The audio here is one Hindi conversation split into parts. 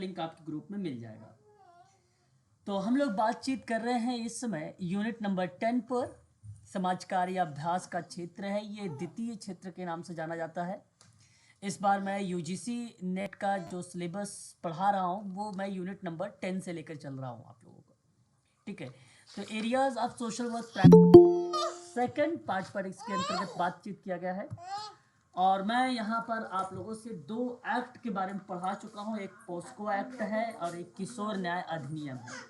लिंक आपके ग्रुप में मिल जाएगा। तो हम लोग बातचीत कर रहे हैं इस समय यूनिट नंबर 10 पर। समाज कार्य अभ्यास का क्षेत्र है, ये द्वितीय क्षेत्र के नाम से जाना जाता है। इस बार मैं यूजीसी नेट का जो सिलेबस पढ़ा रहा हूँ वो मैं यूनिट नंबर 10 से लेकर चल रहा हूँ आप लोगों को, ठीक है। तो areas of social work second part पर इसके अंतर्गत बातचीत किया गया है और मैं यहाँ पर आप लोगों से 2 एक्ट के बारे में पढ़ा चुका हूँ। एक पोस्को एक्ट है और एक किशोर न्याय अधिनियम है।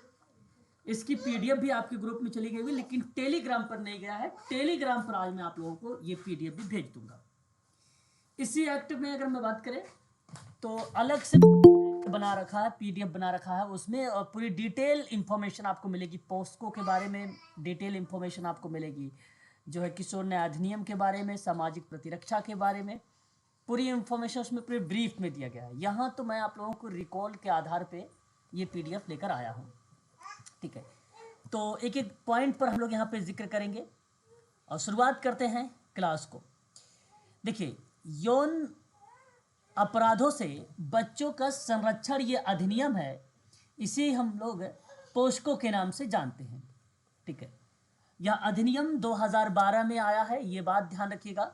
इसकी पीडीएफ भी आपके ग्रुप में चली गई हुई, लेकिन टेलीग्राम पर नहीं गया है। टेलीग्राम पर आज मैं आप लोगों को ये पीडीएफ भी भेज दूंगा। इसी एक्ट में अगर मैं बात करें तो अलग से बना रखा है, पीडीएफ बना रखा है, उसमें पूरी डिटेल इंफॉर्मेशन आपको मिलेगी। पोस्को के बारे में डिटेल इंफॉर्मेशन आपको मिलेगी, जो है किशोर न्याय अधिनियम के बारे में, सामाजिक प्रतिरक्षा के बारे में पूरी इंफॉर्मेशन उसमें पूरी ब्रीफ में दिया गया है। यहाँ तो मैं आप लोगों को रिकॉल के आधार पे ये पीडीएफ लेकर आया हूँ, ठीक है। तो एक एक पॉइंट पर हम लोग यहाँ पे जिक्र करेंगे और शुरुआत करते हैं क्लास को। देखिए, यौन अपराधों से बच्चों का संरक्षण ये अधिनियम है, इसे हम लोग पोस्को के नाम से जानते हैं, ठीक है। यह अधिनियम 2012 में आया है, ये बात ध्यान रखिएगा।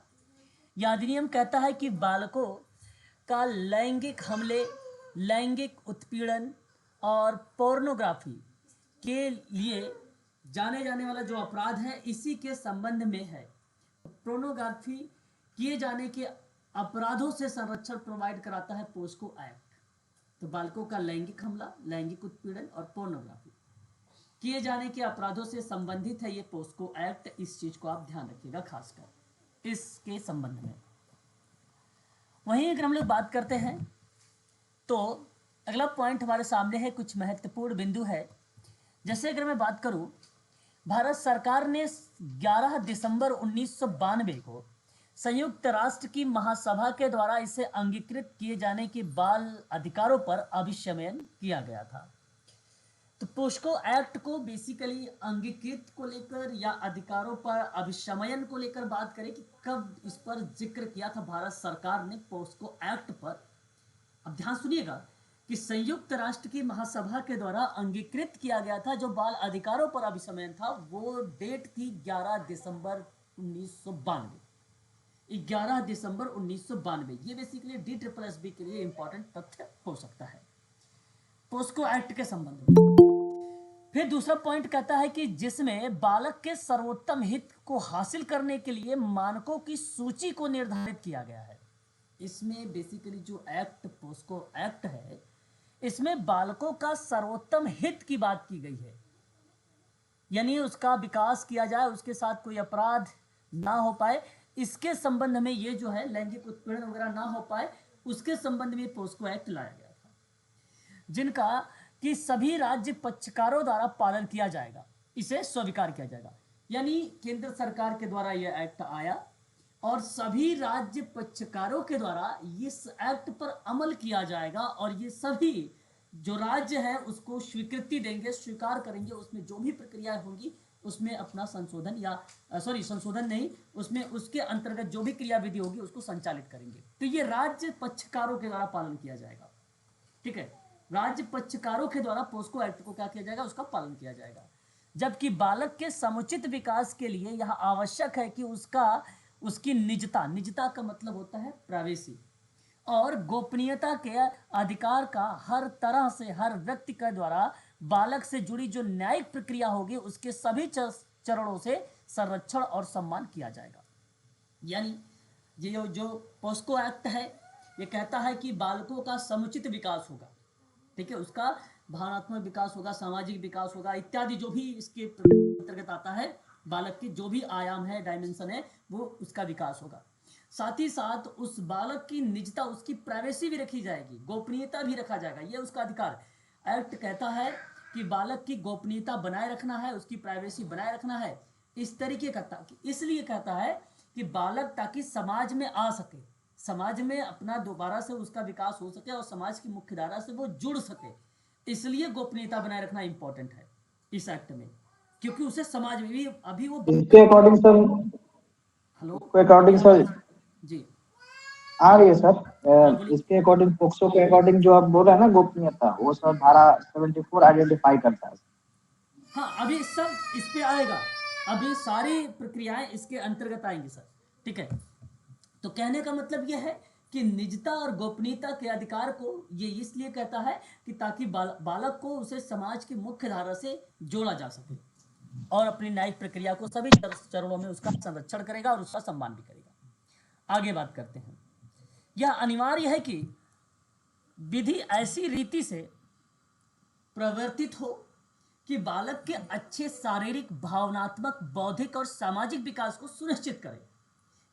यह अधिनियम कहता है कि बालकों का लैंगिक हमले, लैंगिक उत्पीड़न और पोर्नोग्राफी के लिए जाने जाने वाला जो अपराध है इसी के संबंध में है। पोर्नोग्राफी किए जाने के अपराधों से संरक्षण प्रोवाइड कराता है पोस्को एक्ट। तो बालकों का लैंगिक हमला, लैंगिक उत्पीड़न और पोर्नोग्राफी किए जाने के अपराधों से संबंधित है ये पोस्को एक्ट। इस चीज को आप ध्यान रखिएगा खासकर इसके संबंध में। वहीं अगर हम लोग बात करते हैं तो अगला पॉइंट हमारे सामने है, कुछ महत्वपूर्ण बिंदु है। जैसे अगर मैं बात करूं, भारत सरकार ने 11 दिसंबर 1992 को संयुक्त राष्ट्र की महासभा के द्वारा इसे अंगीकृत किए जाने के बाल अधिकारों पर अभिशमन किया गया था। तो पोस्को एक्ट को बेसिकली अंगीकृत को लेकर या अधिकारों पर अभिशमन को लेकर बात करें कि कब इस पर जिक्र किया था भारत सरकार ने पोस्को एक्ट पर। अब ध्यान सुनिएगा कि संयुक्त राष्ट्र की महासभा के द्वारा अंगीकृत किया गया था जो बाल अधिकारों पर अभिशमन था, वो डेट थी 11 दिसंबर 1992। 11 दिसंबर 1992 ये बेसिकली DSSB के लिए इंपॉर्टेंट तथ्य हो सकता है पोस्को एक्ट के संबंध में। फिर दूसरा पॉइंट कहता है कि जिसमें बालक के सर्वोत्तम हित को हासिल करने के लिए मानकों की सूची को निर्धारित किया गया है। इसमें बेसिकली जो एक्ट पोस्को एक्ट है, इसमें बालकों का सर्वोत्तम हित की बात की गई है, यानी उसका विकास किया जाए, उसके साथ कोई अपराध ना हो पाए, इसके संबंध में ये जो है लैंगिक उत्पीड़न वगैरह ना हो पाए, उसके संबंध में पोस्को एक्ट लाया गया था, जिनका कि सभी राज्य पक्षकारों द्वारा पालन किया जाएगा, इसे स्वीकार किया जाएगा। यानी केंद्र सरकार के द्वारा यह एक्ट आया और सभी राज्य पक्षकारों के द्वारा इस एक्ट पर अमल किया जाएगा और ये सभी जो राज्य हैं उसको स्वीकृति देंगे, स्वीकार करेंगे, उसमें जो भी प्रक्रियाएं होंगी उसमें अपना संशोधन या संशोधन नहीं, उसमें उसके अंतर्गत जो भी क्रियाविधि होगी उसको संचालित करेंगे। तो ये राज्य पक्षकारों के द्वारा पालन किया जाएगा, ठीक है। राज्य पक्षकारों के द्वारा पोस्को एक्ट को क्या किया जाएगा, उसका पालन किया जाएगा। जबकि बालक के समुचित विकास के लिए यह आवश्यक है कि उसकी निजता का मतलब होता है प्राइवेसी और गोपनीयता के अधिकार का हर तरह से हर व्यक्ति के द्वारा बालक से जुड़ी जो न्यायिक प्रक्रिया होगी उसके सभी चरणों से संरक्षण और सम्मान किया जाएगा। यानी ये जो पोस्को एक्ट है ये कहता है कि बालकों का समुचित विकास होगा, ठीक है, उसका भावनात्मक विकास होगा, सामाजिक विकास होगा, इत्यादि जो भी इसके अंतर्गत आता है, बालक के जो भी आयाम है, डायमेंशन है, वो उसका विकास होगा। साथ ही साथ उस बालक की निजता, उसकी प्राइवेसी भी रखी जाएगी, गोपनीयता भी रखा जाएगा, ये उसका अधिकार। एक्ट कहता है कि बालक की गोपनीयता बनाए रखना है, उसकी प्राइवेसी बनाए रखना है। इस तरीके का इसलिए कहता है कि बालक ताकि समाज में आ सके, समाज में अपना दोबारा से उसका विकास हो सके और समाज की मुख्य धारा से वो जुड़ सके, इसलिए गोपनीयता बनाए रखना इंपॉर्टेंट है इस एक्ट में, क्योंकि उसे समाज में भी अभी वो इसके according sir, hello according sir ji आ रही है सर। हाँ बोलिए। इसके अकॉर्डिंग, पोक्सो के अकॉर्डिंग जो आप बोल रहे हैं ना गोपनीयता, वो सर धारा 74 आइडेंटिफाई करता है। हाँ अभी सब इस पे आएगा, अभी सारी प्रक्रियाएं इसके अंतर्गत आएंगी सर। ठीक है, तो कहने का मतलब यह है कि निजता और गोपनीयता के अधिकार को ये इसलिए कहता है कि ताकि बालक को उसे समाज की मुख्य धारा से जोड़ा जा सके और अपनी न्यायिक प्रक्रिया को सभी चरणों में उसका संरक्षण करेगा और उसका सम्मान भी करेगा। आगे बात करते हैं। यह अनिवार्य है कि विधि ऐसी रीति से प्रवर्तित हो कि बालक के अच्छे शारीरिक, भावनात्मक, बौद्धिक और सामाजिक विकास को सुनिश्चित करे।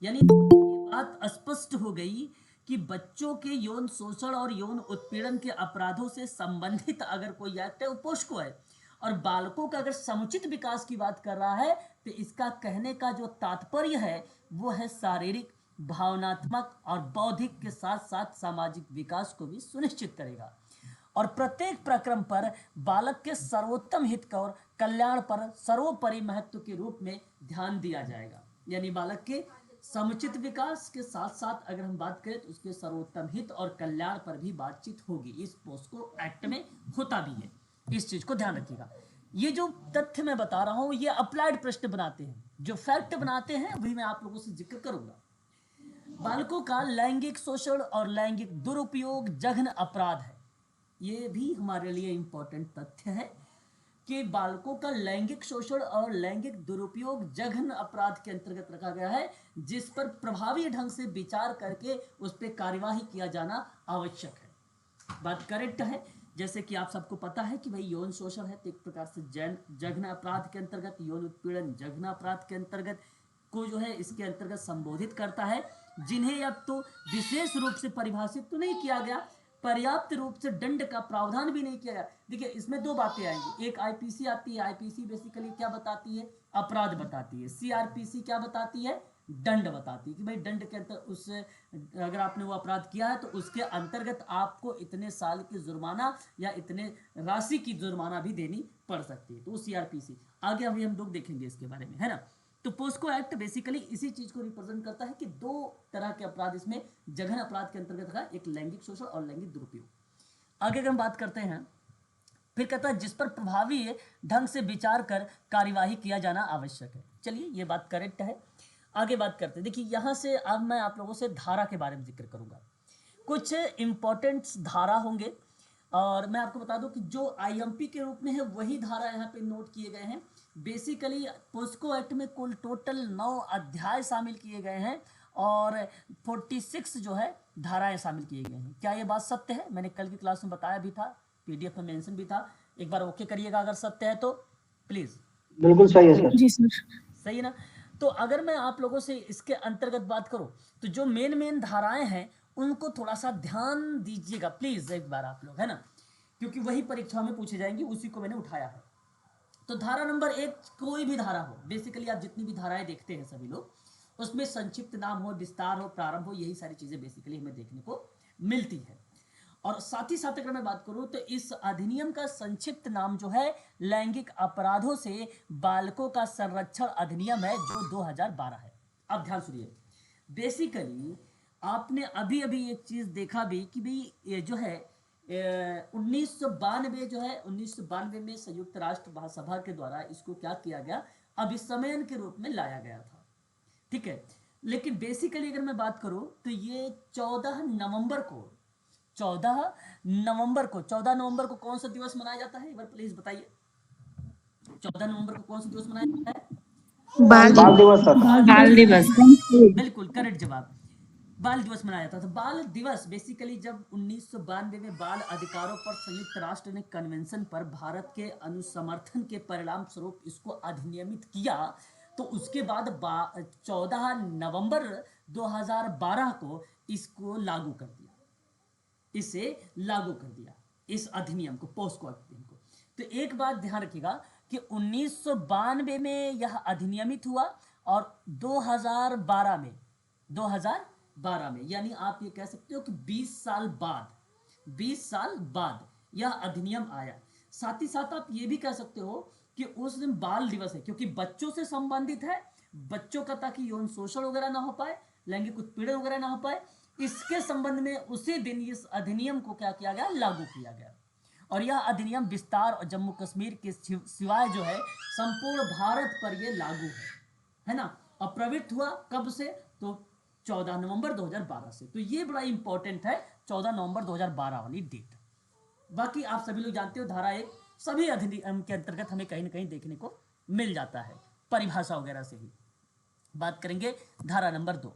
यानी ये बात स्पष्ट हो गई कि बच्चों के यौन शोषण और यौन उत्पीड़न के अपराधों से संबंधित अगर कोई एक्ट है वो पोस्को है, और बालकों का अगर समुचित विकास की बात कर रहा है तो इसका कहने का जो तात्पर्य है वो है शारीरिक, भावनात्मक और बौद्धिक के साथ साथ सामाजिक विकास को भी सुनिश्चित करेगा। और प्रत्येक प्रक्रम पर बालक के सर्वोत्तम हित और कल्याण पर सर्वोपरि महत्व के रूप में ध्यान दिया जाएगा। यानी बालक के समुचित विकास के साथ साथ अगर हम बात करें तो उसके सर्वोत्तम हित और कल्याण पर भी बातचीत होगी। इस पोस्को एक्ट में होता भी है, इस चीज को ध्यान रखिएगा। ये जो तथ्य मैं बता रहा हूं ये अप्लाइड प्रश्न बनाते हैं, जो फैक्ट बनाते हैं वही मैं आप लोगों से जिक्र करूंगा। बालकों का लैंगिक शोषण और लैंगिक दुरुपयोग जघन्य अपराध है। ये भी हमारे लिए इंपॉर्टेंट तथ्य है कि बालकों का लैंगिक शोषण और लैंगिक दुरुपयोग जघन्य अपराध के अंतर्गत रखा गया है, जिस पर प्रभावी ढंग से विचार करके उस पर कार्यवाही किया जाना आवश्यक है। बात करेक्ट है। जैसे कि आप सबको पता है कि भाई यौन शोषण है तो एक प्रकार से जघन्य अपराध के अंतर्गत, यौन उत्पीड़न जघन्य अपराध के अंतर्गत को जो है इसके अंतर्गत संबोधित करता है, जिन्हें अब तो विशेष रूप से परिभाषित तो नहीं किया गया, पर्याप्त रूप से दंड का प्रावधान भी नहीं किया गया। देखिए इसमें दो बातें आएंगी, एक आईपीसी आती है, आईपीसी बेसिकली क्या बताती है, अपराध बताती है, सीआरपीसी क्या बताती है, दंड बताती है कि भाई दंड के अंतर उस अगर आपने वो अपराध किया है तो उसके अंतर्गत आपको इतने साल की जुर्माना या इतने राशि की जुर्माना भी देनी पड़ सकती है। तो सीआरपीसी आगे अभी हम लोग देखेंगे इसके बारे में, है ना। तो पोस्को एक्ट बेसिकली इसी चीज को रिप्रेजेंट करता है कि दो तरह के अपराध इसमें जघन्य अपराध के अंतर्गत है, एक लैंगिक शोषण और लैंगिक दुरुपयोग। आगे अगर हम बात करते हैं, फिर कहता है जिस पर प्रभावी ढंग से विचार कर कार्यवाही किया जाना आवश्यक है। चलिए ये बात करेक्ट है। आगे बात करते हैं। देखिए यहां से अब मैं आप लोगों से धारा के बारे में जिक्र करूंगा, कुछ इंपॉर्टेंट धारा होंगे और मैं आपको बता दूं कि जो आईएमपी के रूप में है वही धारा यहाँ पे नोट किए गए हैं। बेसिकली पोस्को एक्ट में कुल टोटल 9 अध्याय शामिल किए गए हैं और 46 जो है धाराएं शामिल किए गए हैं। क्या ये बात सत्य है? मैंने कल की क्लास में बताया भी था, पीडीएफ में मेंशन भी था, एक बार ओके करिएगा अगर सत्य है तो प्लीज। बिल्कुल सही है सर। जी सर। सही है ना। तो अगर मैं आप लोगों से इसके अंतर्गत बात करूं तो जो मेन मेन धाराएं हैं उनको थोड़ा सा ध्यान दीजिएगा प्लीज एक बार आप लोग, है ना, क्योंकि वही परीक्षा में पूछे जाएंगी, उसी को मैंने उठाया है। तो धारा नंबर 1 कोई भी धारा हो, बेसिकली आप जितनी भी धाराएं देखते हैं सभी लोग उसमें संक्षिप्त नाम हो, विस्तार हो, प्रारंभ हो, यही सारी चीजें बेसिकली हमें देखने को मिलती है। और साथ ही साथ अगर मैं बात करूं तो इस अधिनियम का संक्षिप्त नाम जो है लैंगिक अपराधों से बालकों का संरक्षण अधिनियम है, जो 2012 है। अब ध्यान सुनिए, बेसिकली आपने अभी अभी एक चीज देखा भी कि भाई ये जो है 1992 जो है 1992 में संयुक्त राष्ट्र महासभा के द्वारा इसको क्या किया गया, अभिसमयन के रूप में लाया गया था। ठीक है, लेकिन बेसिकली अगर मैं बात करूं तो ये 14 नवंबर को 14 नवंबर को कौन सा दिवस मनाया जाता है, एक बार प्लीज बताइए। 14 नवंबर को कौन सा दिवस मनाया जाता है? बाल बाल दिवस दिवस। सर। बाल दिवस। बिल्कुल करेक्ट जवाब, बाल दिवस मनाया जाता था। बाल दिवस बेसिकली जब 1992 में बाल अधिकारों पर संयुक्त राष्ट्र ने कन्वेंशन पर भारत के अनुसमर्थन के परिणाम स्वरूप इसको अधिनियमित किया, तो उसके बाद 14 नवंबर 2012 को इसको लागू कर दिया, इसे लागू कर दिया, इस अधिनियम को, पोस्को अधिनियम को। तो एक बात ध्यान रखिएगा कि 1992 में यह अधिनियमित हुआ और 2012 में यानी आप ये कह सकते हो कि 20 साल बाद यह अधिनियम आया। साथ ही साथ आप ये भी कह सकते हो कि उस दिन बाल दिवस है क्योंकि बच्चों से संबंधित है, बच्चों का ताकि यौन शोषण वगैरह ना हो पाए, लैंगिक उत्पीड़न वगैरह ना हो पाए, इसके संबंध में उसी दिन इस अधिनियम को क्या किया गया, लागू किया गया। और यह अधिनियम विस्तार और जम्मू कश्मीर के सिवाय जो है संपूर्ण भारत पर यह लागू है ना। और प्रवृत्त हुआ कब से, तो 14 नवंबर 2012 से। तो ये बड़ा इंपॉर्टेंट है, 14 नवंबर 2012 वाली डेट। बाकी आप सभी लोग जानते हो धारा 1 सभी अधिनियम के अंतर्गत हमें कहीं ना कहीं देखने को मिल जाता है, परिभाषा वगैरह से ही। बात करेंगे धारा नंबर 2।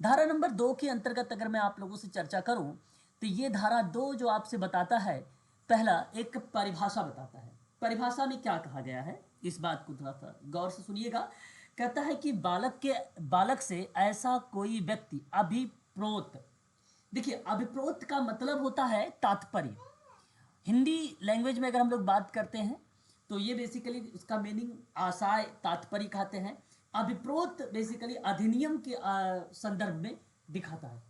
धारा नंबर 2 के अंतर्गत अगर मैं आप लोगों से चर्चा करूं तो ये धारा 2 जो आपसे बताता है, पहला एक परिभाषा बताता है। परिभाषा में क्या कहा गया है, इस बात को थोड़ा सा गौर से सुनिएगा। कहता है कि बालक से ऐसा कोई व्यक्ति अभिप्रोत, देखिए अभिप्रोत का मतलब होता है तात्पर्य। हिंदी लैंग्वेज में अगर हम लोग बात करते हैं तो ये बेसिकली उसका मीनिंग आशय तात्पर्य कहते हैं। अभिप्रोत बेसिकली अधिनियम के संदर्भ में दिखाता है,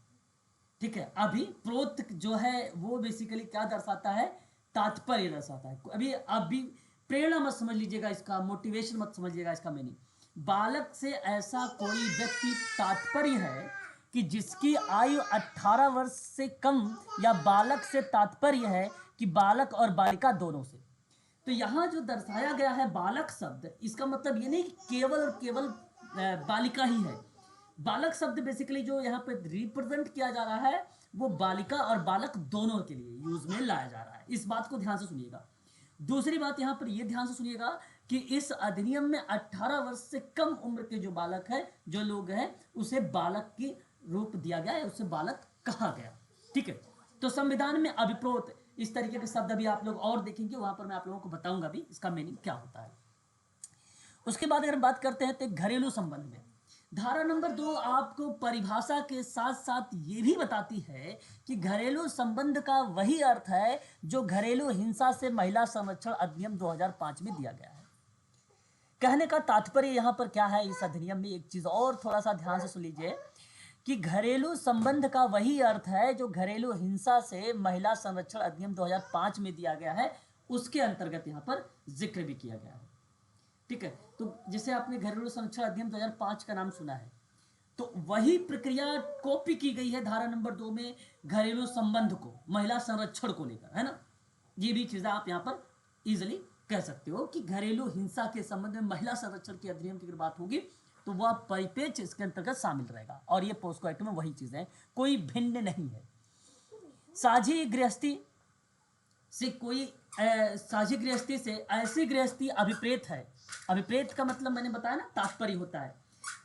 ठीक है। अभिप्रोत जो है वो बेसिकली क्या दर्शाता है, तात्पर्य दर्शाता है। अभी प्रेरणा मत समझ लीजिएगा, इसका मोटिवेशन मत समझिएगा, इसका मीनिंग बालक से ऐसा कोई व्यक्ति तात्पर्य है कि जिसकी आयु 18 वर्ष से कम, या बालक से तात्पर्य है कि बालक और बालिका दोनों से। तो यहाँ जो दर्शाया गया है बालक शब्द, इसका मतलब ये नहीं कि केवल और केवल बालिका ही है। बालक शब्द बेसिकली जो यहाँ पे रिप्रेजेंट किया जा रहा है वो बालिका और बालक दोनों के लिए यूज में लाया जा रहा है। इस बात को ध्यान से सुनिएगा। दूसरी बात यहाँ पर ये ध्यान से सुनिएगा कि इस अधिनियम में 18 वर्ष से कम उम्र के जो बालक है, जो लोग हैं, उसे बालक की रूप दिया गया है, उसे बालक कहा गया, ठीक है। तो संविधान में अभिप्रोत इस तरीके के शब्द अभी आप लोग और देखेंगे, वहां पर मैं आप लोगों को बताऊंगा भी इसका मीनिंग क्या होता है। उसके बाद अगर बात करते हैं तो घरेलू संबंध में, धारा नंबर 2 आपको परिभाषा के साथ साथ ये भी बताती है कि घरेलू संबंध का वही अर्थ है जो घरेलू हिंसा से महिला संरक्षण अधिनियम 2005 में दिया गया है। कहने का तात्पर्य यहाँ पर क्या है इस अधिनियम में, एक चीज और थोड़ा सा ध्यान से सुन लीजिए कि घरेलू संबंध का वही अर्थ है जो घरेलू हिंसा से महिला संरक्षण अधिनियम 2005 में दिया गया है, उसके अंतर्गत यहाँ पर जिक्र भी किया गया है, ठीक है। तो जैसे आपने घरेलू संरक्षण अधिनियम 2005 का नाम सुना है, तो वही प्रक्रिया कॉपी की गई है धारा नंबर 2 में घरेलू संबंध को, महिला संरक्षण को लेकर, है ना। ये भी चीजें आप यहाँ पर इजिली कह सकते हो कि घरेलू हिंसा के संबंध में महिला संरक्षण के अधिनियम की अगर बात होगी तो वह परिपेक्ष इसके अंतर्गत शामिल रहेगा। और ये पोस्को एक्ट में वही चीजें, कोई भिन्न नहीं है। साझी गृहस्थी से साझी गृहस्थी से ऐसी गृहस्थी अभिप्रेत है। अभिप्रेत का मतलब मैंने बताया ना, तात्पर्य होता है।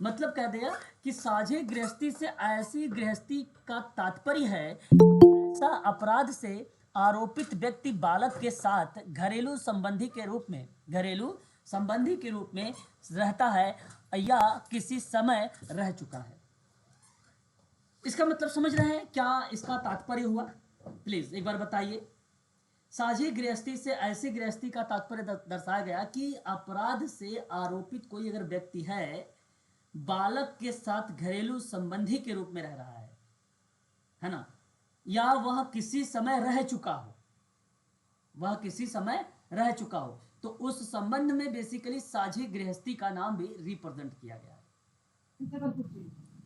मतलब कह दिया कि साझी गृहस्थी से ऐसी गृहस्थी का तात्पर्य है ऐसा अपराध से आरोपित व्यक्ति बालक के साथ घरेलू संबंधी के रूप में रहता है या किसी समय रह चुका है। इसका मतलब समझ रहे हैं क्या इसका तात्पर्य हुआ? प्लीज एक बार बताइए। साझी गृहस्थी से ऐसी गृहस्थी का तात्पर्य दर्शाया गया कि अपराध से आरोपित कोई अगर व्यक्ति है, बालक के साथ घरेलू संबंधी के रूप में रह रहा है ना, या वह किसी समय रह चुका हो, तो उस संबंध में बेसिकली साझी गृहस्थी का नाम भी रिप्रेजेंट किया गया है।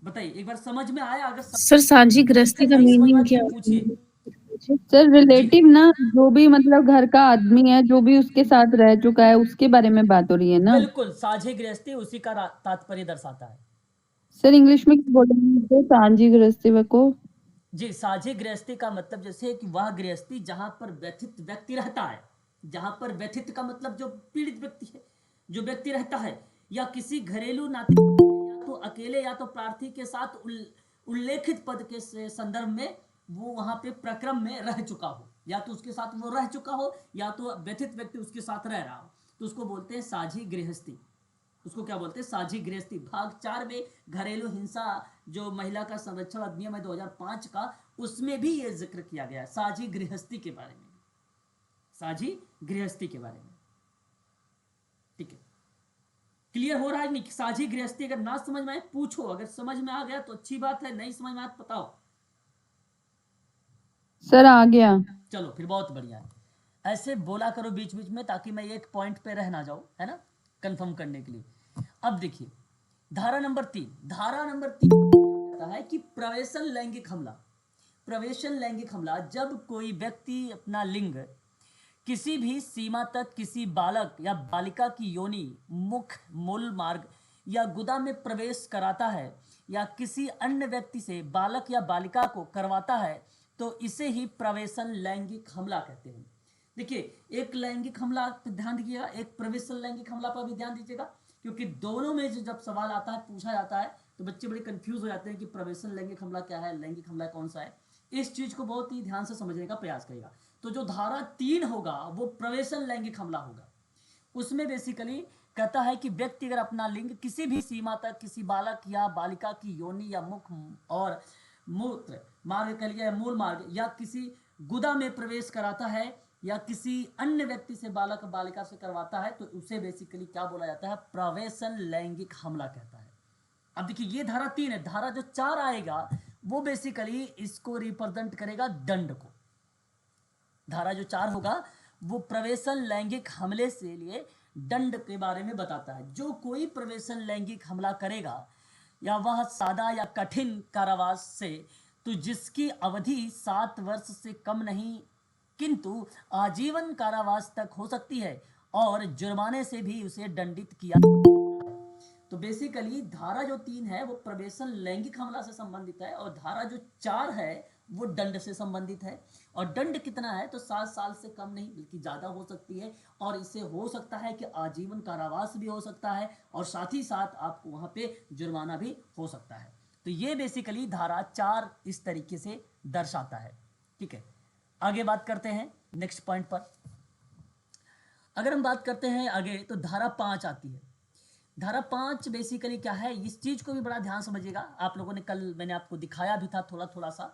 बताइए एक बार समझ में आया? अगर सर साझी गृहस्थी का मीनिंग क्या पूछिए। सर? रिलेटिव ना, जो भी मतलब घर का आदमी है, जो भी उसके साथ रह चुका है, उसके बारे में बात हो रही है ना। बिल्कुल, साझी गृहस्थी उसी का तात्पर्य दर्शाता है। सर इंग्लिश में बोलेंगे साझी गृहस्थी को? जी, साझी गृहस्थी का मतलब जैसे कि वह गृहस्थी जहां पर व्यथित व्यक्ति रहता है, जहां पर व्यथित का मतलब जो पीड़ित व्यक्ति है, जो व्यक्ति रहता है, या किसी घरेलू नाते या तो अकेले या तो प्रार्थी के साथ उल्लेखित पद के संदर्भ में वो वहां पे प्रक्रम में रह चुका हो, या तो उसके साथ वो रह चुका हो या तो व्यथित व्यक्ति उसके साथ रह रहा हो, तो उसको बोलते हैं साझी गृहस्थी। उसको क्या बोलते हैं? साझी गृहस्थी। भाग 4 में घरेलू हिंसा जो महिला का संरक्षण अधिनियम है 2005 का, उसमें भी ये जिक्र किया गया है साझी गृहस्थी के बारे में, साझी गृहस्थी के बारे में, ठीक है। क्लियर हो रहा है नहीं? साझी गृहस्थी अगर ना समझ में आए पूछो, अगर समझ में आ गया तो अच्छी बात है, नहीं समझ में आया तो बताओ। सर आ गया। चलो फिर बहुत बढ़िया है। ऐसे बोला करो बीच बीच में ताकि मैं एक पॉइंट पे रह ना जाऊं, है ना, कंफर्म करने के लिए। अब देखिए धारा नंबर 3 जाता है कि प्रवेशन लैंगिक हमला। प्रवेशन लैंगिक हमला जब कोई व्यक्ति अपना लिंग किसी भी सीमा तक किसी बालक या बालिका की योनि, मुख, मूल मार्ग या गुदा में प्रवेश कराता है या किसी अन्य व्यक्ति से बालक या बालिका को करवाता है तो इसे ही प्रवेशन लैंगिक हमला कहते हैं। देखिए, एक लैंगिक हमला पर ध्यान दीजिएगा, एक प्रवेशन लैंगिक हमला पर भी ध्यान दीजिएगा, क्योंकि दोनों में जो जब सवाल आता है, पूछा जाता है, तो बच्चे बड़े कंफ्यूज हो जाते हैं कि प्रवेशन लैंगिक हमला क्या है, लैंगिक हमला कौन सा है। इस चीज को बहुत ही ध्यान से समझने का प्रयास करेगा। तो जो धारा 3 होगा वो प्रवेशन लैंगिक हमला होगा। उसमें बेसिकली कहता है कि व्यक्ति अगर अपना लिंग किसी भी सीमा तक किसी बालक या बालिका की योनि या मुख और मूत्र मार्ग कह लिया मूल मार्ग या किसी गुदा में प्रवेश कराता है या किसी अन्य व्यक्ति से बालक बालिका से करवाता है तो उसे बेसिकली क्या बोला जाता है, प्रवेशन लैंगिक हमला कहता है। अब देखिए, ये धारा 3 है। धारा जो 4 आएगा वो बेसिकली इसको रिप्रेजेंट करेगा दंड को। धारा जो 4 होगा वो प्रवेशन लैंगिक हमले से लिए दंड के बारे में बताता है। जो कोई प्रवेशन लैंगिक हमला करेगा या वह सादा या कठिन कारावास से तो जिसकी अवधि 7 वर्ष से कम नहीं किंतु आजीवन कारावास तक हो सकती है और जुर्माने से भी उसे दंडित किया। तो बेसिकली धारा जो 3 है वो प्रवेशन लैंगिक हमला से संबंधित है और धारा जो 4 है वो दंड से संबंधित है। और दंड कितना है तो 7 साल से कम नहीं बल्कि ज़्यादा हो सकती है और इससे हो सकता है कि आजीवन कारावास भी हो सकता है और साथ ही साथ आपको वहाँ पे जुर्माना भी हो सकता है। तो ये बेसिकली धारा 4 इस तरीके से दर्शाता है। ठीक है, आगे बात करते हैं नेक्स्ट पॉइंट पर। अगर हम बात करते हैं आगे तो धारा 5 आती है। धारा 5 बेसिकली क्या है, इस चीज को भी बड़ा ध्यान समझिएगा। आप लोगों ने कल मैंने आपको दिखाया भी था थोड़ा थोड़ा सा।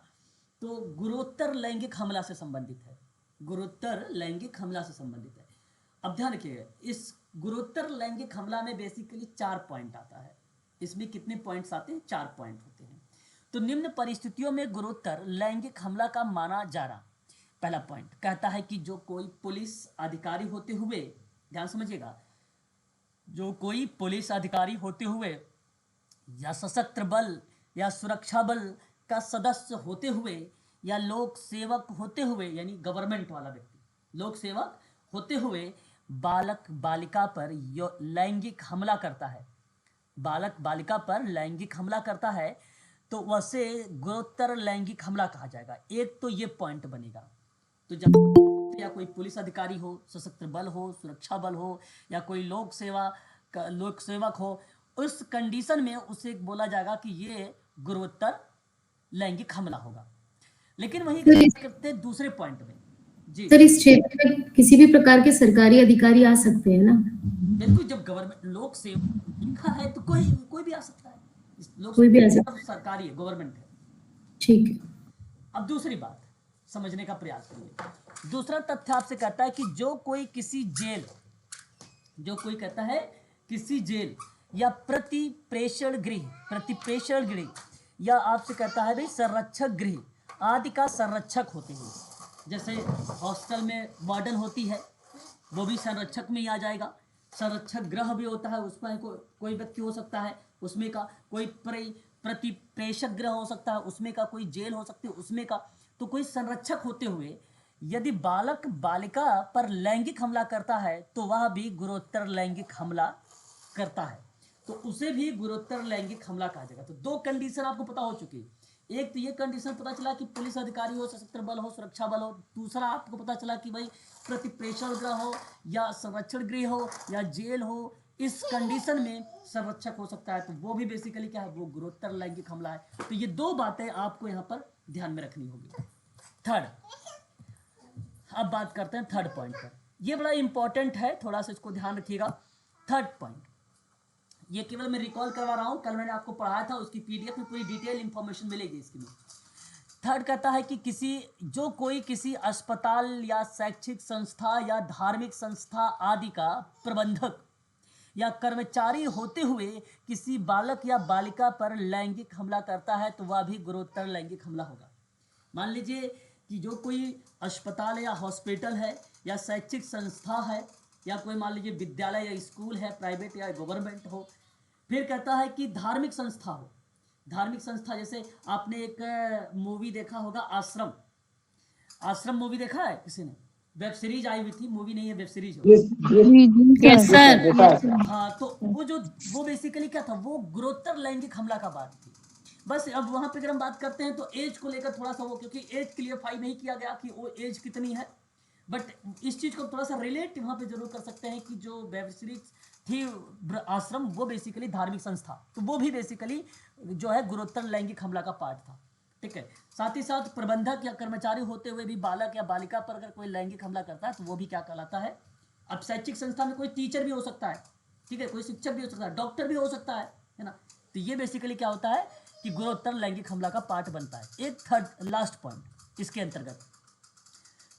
तो गुरुत्तर लैंगिक हमला से संबंधित है। गुरुत्तर लैंगिक हमला से संबंधित है। अब ध्यान रखिएगा, इस गुरुत्तर लैंगिक हमला में बेसिकली 4 पॉइंट आता है। इसमें कितने पॉइंट्स आते हैं, 4 पॉइंट होते हैं। तो निम्न परिस्थितियों में गुरुत्तर लैंगिक हमला का माना जा रहा। पहला पॉइंट कहता है कि जो कोई पुलिस अधिकारी होते हुए, ध्यान समझिएगा, जो कोई पुलिस अधिकारी होते हुए या सशस्त्र बल या सुरक्षा बल का सदस्य होते हुए या लोक सेवक होते हुए, यानी गवर्नमेंट वाला व्यक्ति, लोक सेवक होते हुए बालक बालिका पर लैंगिक हमला करता है, बालक बालिका पर लैंगिक हमला करता है तो वैसे गुरुत्तर लैंगिक हमला कहा जाएगा। एक तो ये पॉइंट बनेगा। तो जब या कोई पुलिस अधिकारी हो, सशस्त्र बल हो, सुरक्षा बल हो या कोई लोक सेवक हो, उस कंडीशन में उसे बोला जाएगा कि ये गुरुत्तर लैंगिक हमला होगा। लेकिन वही करते दूसरे पॉइंट में जी सर, इस क्षेत्र में किसी भी प्रकार के सरकारी अधिकारी आ सकते हैं ना? बिल्कुल, जब गवर्नमेंट लोक सेवक लिखा है तो कोई भी आ सकता है। कोई भी आ सकता है, सरकारी है, गवर्नमेंट है। ठीक है। अब दूसरी बात समझने का प्रयास करिए। दूसरा तथ्य आपसे कहता है कि जो कोई कहता है किसी जेल या प्रतिप्रेषण गृह या आपसे कहता है भाई संरक्षक गृह आदि का संरक्षक होते हैं। जैसे हॉस्टल में वार्डन होती है, वो भी संरक्षक में ही आ जाएगा। संरक्षक गृह भी होता है, उसमें कोई व्यक्ति हो सकता है, उसमें का कोई प्रतिप्रेषक गृह हो सकता है, उसमें का कोई जेल हो सकती है, उसमें का। तो कोई संरक्षक होते हुए यदि बालक बालिका पर लैंगिक हमला करता है तो वह भी गुरुत्तर लैंगिक हमला करता है, तो उसे भी गुरुत्तर लैंगिक हमला कहा जाएगा। तो 2 कंडीशन आपको पता हो चुकी है। एक तो ये कंडीशन पता चला कि पुलिस अधिकारी हो, सशस्त्र बल हो, सुरक्षा बल हो। दूसरा आपको पता चला कि भाई प्रतिप्रेषण गृह हो या संरक्षण गृह हो या जेल हो, इस कंडीशन में संरक्षक हो सकता है, तो वो भी बेसिकली क्या है, वो गुरुत्तर लैंगिक हमला है। तो ये 2 बातें आपको यहाँ पर ध्यान में रखनी होगी। थर्ड, अब बात करते हैं थर्ड पॉइंट पर। ये बड़ा इंपॉर्टेंट है, थोड़ा सा इसको ध्यान रखिएगा। थर्ड पॉइंट ये केवल मैं रिकॉल करवा रहा हूँ, कल मैंने आपको पढ़ाया था, उसकी पीडीएफ में पूरी डिटेल इंफॉर्मेशन मिलेगी इसके लिए। थर्ड कहता है कि कोई किसी अस्पताल या शैक्षिक संस्था या धार्मिक संस्था आदि का प्रबंधक या कर्मचारी होते हुए किसी बालक या बालिका पर लैंगिक हमला करता है तो वह भी गुरुत्तर लैंगिक हमला होगा। मान लीजिए कि जो कोई अस्पताल या हॉस्पिटल है या शैक्षिक संस्था है या कोई मान लीजिए विद्यालय या स्कूल है, प्राइवेट या गवर्नमेंट हो। फिर कहता है कि धार्मिक संस्था हो, धार्मिक संस्था, जैसे आपने एक मूवी देखा होगा आश्रम, आश्रम मूवी देखा है किसी ने? वेब सीरीज आई हुई थी, मूवी नहीं है, वेब सीरीज हो। Yes, yes, जी जी यस सर। सर। देखा है सर। हाँ, तो वो बेसिकली क्या था, वो गुरुतर लैंगिक हमला का बात थी। बस अब वहां पे अगर हम बात करते हैं तो एज को लेकर थोड़ा सा वो, क्योंकि एज क्लियरफाई नहीं किया गया कि वो एज कितनी है, बट इस चीज को थोड़ा सा रिलेट वहां पे जरूर कर सकते हैं कि जो वेब सीरीज थी आश्रम, वो बेसिकली धार्मिक संस्था, तो वो भी बेसिकली जो है गुरुतर लैंगिक हमला का पार्ट था। ठीक है, साथ ही साथ प्रबंधक या कर्मचारी होते हुए भी बालक या बालिका पर अगर कोई लैंगिक हमला करता है तो वो भी क्या कहलाता है? अब शैक्षिक संस्था में कोई टीचर भी हो सकता है, ठीक है, कोई शिक्षक भी हो सकता है, डॉक्टर भी हो सकता है ना। तो ये बेसिकली क्या होता है कि गुणोत्तर लैंगिक हमला का पार्ट बनता है। एक थर्ड लास्ट पॉइंट इसके अंतर्गत,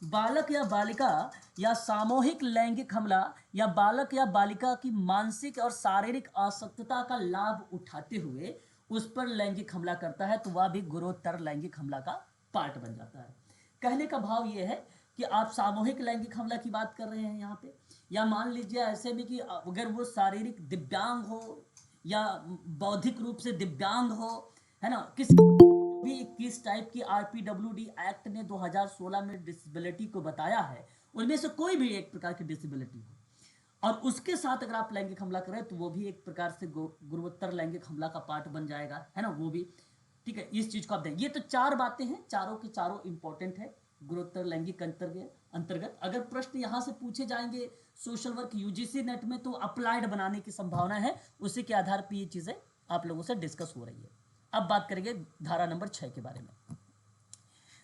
बालक या बालिका या सामूहिक लैंगिक हमला या बालक या बालिका की मानसिक और शारीरिक आसक्तता का लाभ उठाते हुए उस पर लैंगिक हमला करता है तो वह भी गुणोत्तर लैंगिक हमला का पार्ट बन जाता है। कहने का भाव ये है कि आप सामूहिक लैंगिक हमला की बात कर रहे हैं यहाँ पे, या मान लीजिए ऐसे भी कि अगर वो शारीरिक दिव्यांग हो या बौद्धिक रूप से दिव्यांग हो, है ना, किस टाइप की आरपीडब्ल्यूडी एक्ट ने 2016 में डिसेबिलिटी को बताया है, उनमें से कोई भी एक प्रकार की डिसेबिलिटी हो और उसके साथ अगर आप लैंगिक हमला करें तो वो भी एक प्रकार से गुणोत्तर लैंगिक हमला का पार्ट बन जाएगा, है ना, वो भी। ठीक है, इस चीज को आप दें। ये तो चार बातें हैं, चारों के चारों इंपॉर्टेंट है गुणोत्तर लैंगिक अंतर्गत। अगर प्रश्न यहाँ से पूछे जाएंगे सोशल वर्क यूजीसी नेट में तो अप्लाइड बनाने की संभावना है, उसी के आधार पर ये चीजें आप लोगों से डिस्कस हो रही है। अब बात करेंगे धारा नंबर 6 के बारे में।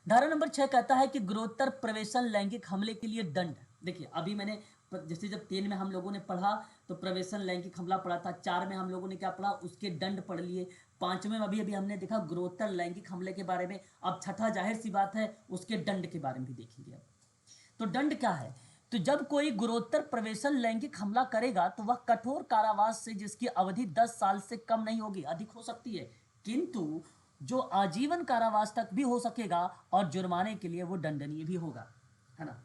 धारा नंबर 6 कहता है कि गुणोत्तर प्रवेशन लैंगिक हमले के लिए दंड। देखिए, अभी मैंने जैसे जब 3 में हम लोगों ने पढ़ा तो प्रवेशन लैंगिक हमला पढ़ा था, 4 में हम लोगों ने क्या पढ़ा, उसके दंड पढ़ लिए, 5 में अभी हमने देखा गुणोत्तर लैंगिक हमले के बारे में। अब छठा जाहिर सी बात है उसके दंड के बारे में भी देखेंगे। तो दंड क्या है? तो जब कोई गुणोत्तर प्रवेशन लैंगिक हमला करेगा तो वह कठोर कारावास से जिसकी अवधि 10 साल से कम नहीं होगी, अधिक हो सकती है, किंतु जो आजीवन कारावास तक भी हो सकेगा और जुर्माने के लिए वो दंडनीय भी होगा, है ना।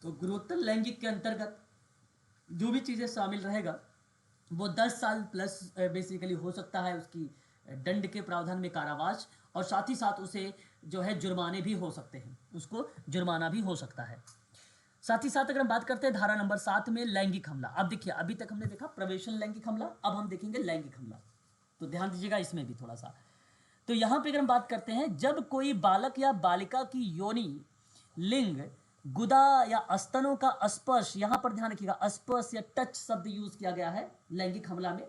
तो गुणोत्तर लैंगिक के अंतर्गत जो भी चीजें शामिल रहेगा वो 10 साल प्लस बेसिकली हो सकता है, उसकी दंड के प्रावधान में कारावास, और साथ ही साथ उसे जो है जुर्माने भी हो सकते हैं, उसको जुर्माना भी हो सकता है। साथ ही साथ अगर हम बात करते हैं धारा नंबर 7 में लैंगिक हमला। अब देखिए, अभी तक हमने देखा प्रवेशन लैंगिक हमला, अब हम देखेंगे लैंगिक हमला, तो ध्यान दीजिएगा इसमें भी थोड़ा सा। तो यहाँ पे अगर हम बात करते हैं, जब कोई बालक या बालिका की योनि, लिंग, गुदा या स्तनों का स्पर्श, यहाँ पर ध्यान रखिएगा स्पर्श या टच शब्द यूज किया गया है लैंगिक हमला में।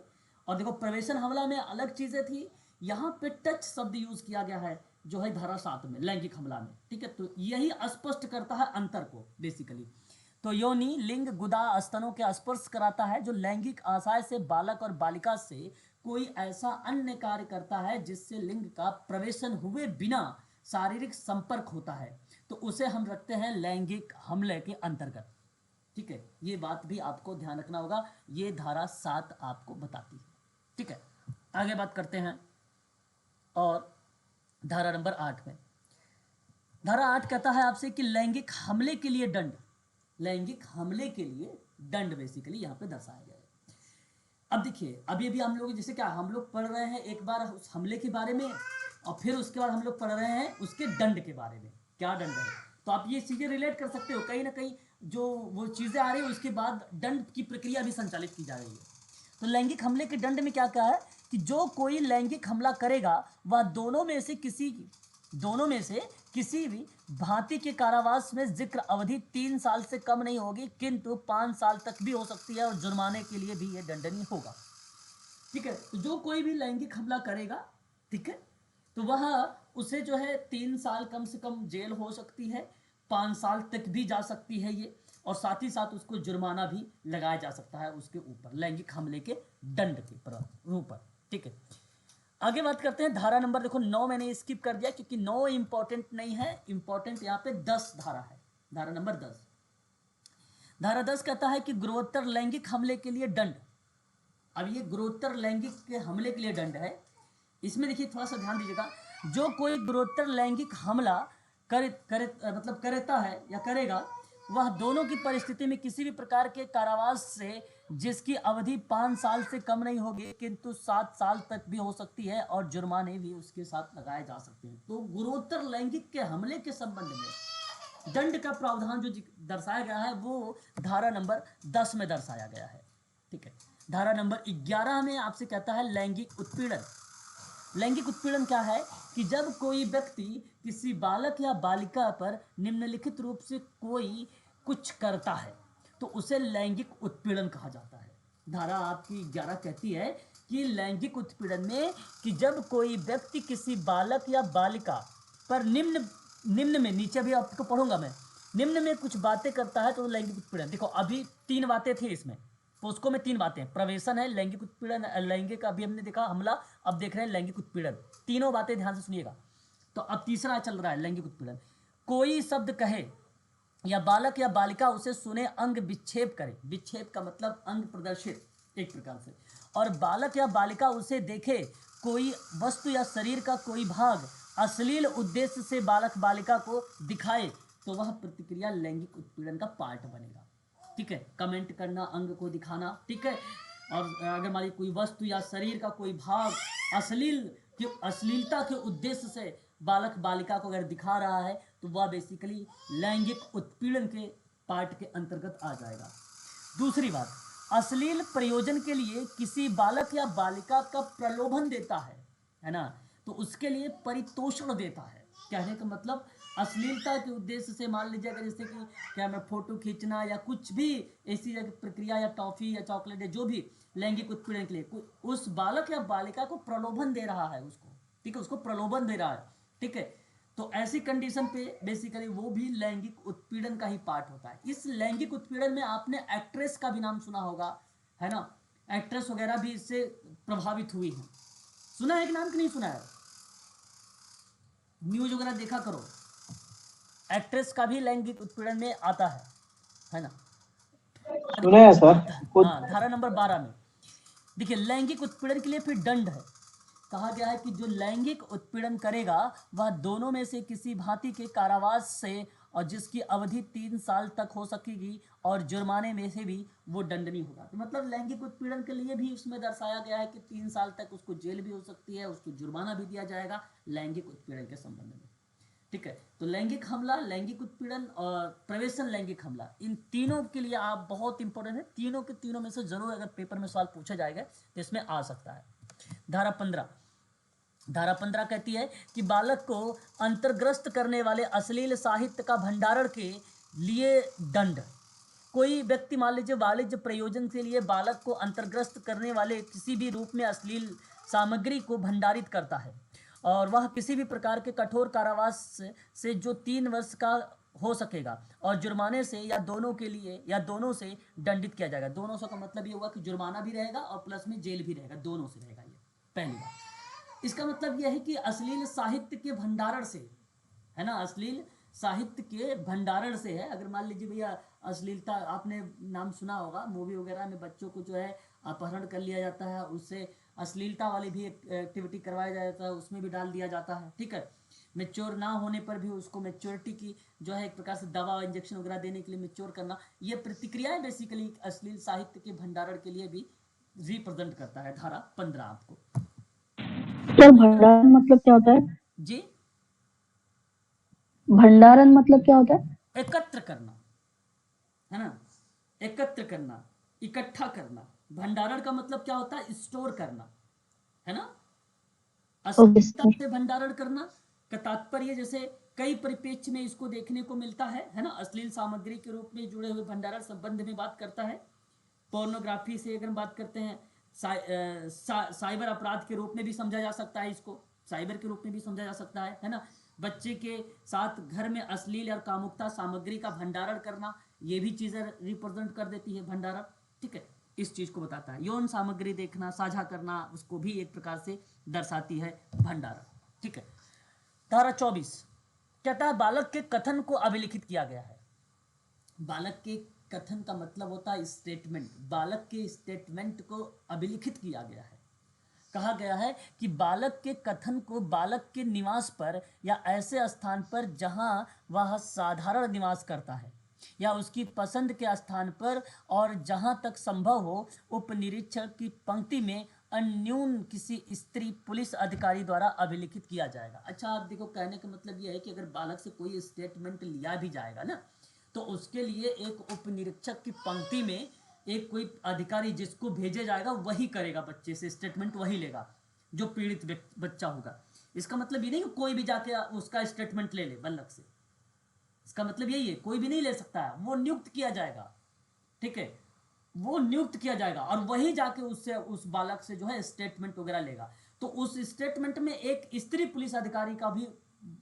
और देखो प्रवेशन हमला में अलग चीजें थी, यहाँ पे टच शब्द यूज किया गया है जो है धारा 7 में लैंगिक हमला में। ठीक है, तो यही स्पष्ट करता है अंतर को बेसिकली। तो योनि, लिंग, गुदा, स्तनों के स्पर्श कराता है जो लैंगिक आशय से बालक और बालिका से कोई ऐसा अन्य कार्य करता है जिससे लिंग का प्रवेशन हुए बिना शारीरिक संपर्क होता है, तो उसे हम रखते हैं लैंगिक हमले के अंतर्गत। ठीक है, ये बात भी आपको ध्यान रखना होगा, ये धारा 7 आपको बताती है। ठीक है, आगे बात करते हैं और धारा नंबर 8 में। धारा 8 कहता है आपसे कि लैंगिक हमले के लिए दंड, लैंगिक हमले के लिए दंड बेसिकली यहाँ पे दर्शाया गया है। अब देखिए, अभी हम लोग जैसे क्या हम लोग पढ़ रहे हैं एक बार उस हमले के बारे में और फिर उसके बाद हम लोग पढ़ रहे हैं उसके दंड के बारे में, क्या दंड है। तो आप ये चीजें रिलेट कर सकते हो, कहीं ना कहीं जो वो चीजें आ रही है उसके बाद दंड की प्रक्रिया भी संचालित की जा रही है। तो लैंगिक हमले के दंड में क्या क्या है कि जो कोई लैंगिक हमला करेगा वह दोनों में से किसी भी भांति के कारावास में जिक्र अवधि 3 साल से कम नहीं होगी, किंतु 5 साल तक भी हो सकती है और जुर्माने के लिए भी यह दंडनीय होगा। ठीक है, तो जो कोई भी लैंगिक हमला करेगा, ठीक है, तो वह उसे जो है 3 साल कम से कम जेल हो सकती है, 5 साल तक भी जा सकती है ये, और साथ ही साथ उसको जुर्माना भी लगाया जा सकता है उसके ऊपर लैंगिक हमले के दंड के ऊपर। ठीक है, आगे बात करते हैं धारा नंबर, देखो 9 मैंने स्किप कर दिया क्योंकि 9 इंपॉर्टेंट नहीं है, इंपॉर्टेंट यहाँ पे 10 धारा है, धारा नंबर 10। धारा 10 कहता है कि गुणोत्तर लैंगिक हमले के लिए दंड। अब ये गुणोत्तर लैंगिक के हमले के लिए दंड है, इसमें देखिए थोड़ा सा ध्यान दीजिएगा, जो कोई गुणोत्तर लैंगिक हमला करता है या करेगा वह दोनों की परिस्थिति में किसी भी प्रकार के कारावास से जिसकी अवधि 5 साल से कम नहीं होगी किंतु 7 साल तक भी हो सकती है और जुर्माने भी उसके साथ लगाए जा सकते हैं। तो गुरुतर लैंगिक के हमले के संबंध में दंड का प्रावधान जो दर्शाया गया है वो धारा नंबर 10 में दर्शाया गया है। ठीक है, धारा नंबर 11 में आपसे कहता है लैंगिक उत्पीड़न। लैंगिक उत्पीड़न क्या है कि जब कोई व्यक्ति किसी बालक या बालिका पर निम्नलिखित रूप से कोई कुछ करता है तो उसे लैंगिक उत्पीड़न कहा जाता है। धारा आपकी 11 कहती है कि लैंगिक उत्पीड़न में कि जब कोई व्यक्ति किसी बालक या बालिका पर निम्न में, नीचे भी आपको पढ़ूंगा मैं, निम्न में कुछ बातें करता है तो लैंगिक उत्पीड़न। देखो अभी 3 बातें थी इसमें, पोस्को में 3 बातें, प्रवेशन है, लैंगिक उत्पीड़न, लैंगिक अभी हमने देखा हमला, अब देख रहे हैं लैंगिक उत्पीड़न। तीनों बातें ध्यान से सुनिएगा। तो अब तीसरा चल रहा है लैंगिक उत्पीड़न। कोई शब्द कहे या बालक या बालिका उसे सुने, अंग विक्षेप करे, विक्षेप का मतलब अंग प्रदर्शित एक प्रकार से, और बालक या बालिका उसे देखे, कोई वस्तु या शरीर का कोई भाग अश्लील उद्देश्य से बालक बालिका को दिखाए तो वह प्रतिक्रिया लैंगिक उत्पीड़न का पार्ट बनेगा। ठीक है, कमेंट करना, अंग को दिखाना। ठीक है, और अगर मान लीजिए कोई वस्तु या शरीर का कोई भाग अश्लीलता के उद्देश्य से बालक बालिका को अगर दिखा रहा है तो वह बेसिकली लैंगिक उत्पीड़न के पार्ट के अंतर्गत आ जाएगा। दूसरी बात, अश्लील प्रयोजन के लिए किसी बालक या बालिका का प्रलोभन देता है ना, तो उसके लिए परितोषण देता है। कहने का मतलब अश्लीलता के उद्देश्य से, मान लीजिए अगर जैसे कि क्या मैं फोटो खींचना या कुछ भी ऐसी प्रक्रिया या टॉफी या चॉकलेट या जो भी लैंगिक उत्पीड़न के लिए उस बालक या बालिका को प्रलोभन दे रहा है उसको, ठीक है, उसको प्रलोभन दे रहा है। ठीक है, तो ऐसी कंडीशन पे बेसिकली वो भी लैंगिक उत्पीड़न का ही पार्ट होता है। इस लैंगिक उत्पीड़न में आपने एक्ट्रेस का भी नाम सुना होगा, है ना, एक्ट्रेस वगैरह भी इससे प्रभावित हुई है। सुना है कि नाम कि नहीं सुना है? न्यूज वगैरह देखा करो, एक्ट्रेस का भी लैंगिक उत्पीड़न में आता है ना। सुने हैं सर। हाँ, धारा नंबर 12 में देखिए लैंगिक उत्पीड़न के लिए फिर दंड है। कहा गया है कि जो लैंगिक उत्पीड़न करेगा वह दोनों में से किसी भांति के कारावास से और जिसकी अवधि 3 साल तक हो सकेगी और जुर्माने में से भी वो दंडनीय होगा। तो मतलब लैंगिक उत्पीड़न के लिए भी उसमें दर्शाया गया है कि 3 साल तक उसको जेल भी हो सकती है, उसको जुर्माना भी दिया जाएगा लैंगिक उत्पीड़न के संबंध में। ठीक है, तो लैंगिक हमला, लैंगिक उत्पीड़न और प्रवेशन लैंगिक हमला, इन तीनों के लिए आप बहुत इंपॉर्टेंट है। तीनों के तीनों में से जरूर अगर पेपर में सवाल पूछा जाएगा तो इसमें आ सकता है। धारा 15 कहती है कि बालक को अंतर्ग्रस्त करने वाले अश्लील साहित्य का भंडारण के लिए दंड। कोई व्यक्ति मान लीजिए वाणिज्य प्रयोजन के लिए बालक को अंतर्ग्रस्त करने वाले किसी भी रूप में अश्लील सामग्री को भंडारित करता है और वह किसी भी प्रकार के कठोर कारावास से जो 3 वर्ष का हो सकेगा और जुर्माने से या दोनों के लिए या दोनों से दंडित किया जाएगा। दोनों से का मतलब ये हुआ कि जुर्माना भी रहेगा और प्लस में जेल भी रहेगा, दोनों से रहेगा। ये पहली बात। इसका मतलब यह है कि अश्लील साहित्य के भंडारण से, है ना, अश्लील साहित्य के भंडारण से है। अगर मान लीजिए भैया अश्लीलता, आपने नाम सुना होगा मूवी वगैरह में बच्चों को जो है अपहरण कर लिया जाता है, उससे अश्लीलता वाली भी एक्टिविटी करवाया जाता है, उसमें भी डाल दिया जाता है। ठीक है, मेच्योर ना होने पर भी उसको मेच्योरिटी की जो है एक प्रकार से दवा इंजेक्शन वगैरह देने के लिए मेच्योर करना, ये प्रतिक्रियाएं बेसिकली अश्लील साहित्य के भंडारण के लिए भी रिप्रेजेंट करता है धारा 15 आपको। सर भंडारण मतलब क्या होता है? जी, भंडारण मतलब क्या होता है? एकत्र करना, है ना, एकत्र करना, इकट्ठा करना। भंडारण का मतलब क्या होता है? स्टोर करना, है ना। अश्लीलता से भंडारण करना का तात्पर्य जैसे कई परिप्रेक्ष्य में इसको देखने को मिलता है ना। अश्लील सामग्री के रूप में जुड़े हुए भंडारण संबंध में बात करता है। पोर्नोग्राफी से अगर बात करते हैं, साइबर अपराध के रूप में भी समझा जा सकता है, इसको साइबर के रूप में भी समझा जा सकता है ना। बच्चे के साथ घर में अश्लील और कामुकता सामग्री का भंडारण करना, ये भी चीजें रिप्रेजेंट कर देती है भंडारण। ठीक है, इस चीज को बताता है। यौन सामग्री देखना, साझा करना, उसको भी एक प्रकार से दर्शाती है भंडारण। ठीक है, धारा 24 कहता है बालक के कथन को अभिलिखित किया गया है। बालक के कथन का मतलब होता है स्टेटमेंट। बालक के स्टेटमेंट को अभिलिखित किया गया है। कहा गया है कि बालक के कथन को बालक के निवास पर या ऐसे स्थान पर जहां वह साधारण निवास करता है या उसकी पसंद के स्थान पर और जहां तक संभव हो उप निरीक्षक की पंक्ति में अन्यून किसी स्त्री पुलिस अधिकारी द्वारा अभिलिखित किया जाएगा। अच्छा, आप देखो, कहने का मतलब यह है कि अगर बालक से कोई स्टेटमेंट लिया भी जाएगा ना, तो उसके लिए एक उप निरीक्षक की पंक्ति में एक कोई अधिकारी जिसको भेजा जाएगा वही करेगा, बच्चे से स्टेटमेंट वही लेगा जो पीड़ित बच्चा होगा। इसका मतलब ये नहीं कि कोई भी जाके उसका स्टेटमेंट ले ले बालक से, इसका मतलब यही है कोई भी नहीं ले सकता है, वो नियुक्त किया जाएगा, ठीक है, वो नियुक्त किया जाएगा और वही जाके उससे उस बालक से जो है स्टेटमेंट वगैरह लेगा। तो उस स्टेटमेंट में एक स्त्री पुलिस अधिकारी का भी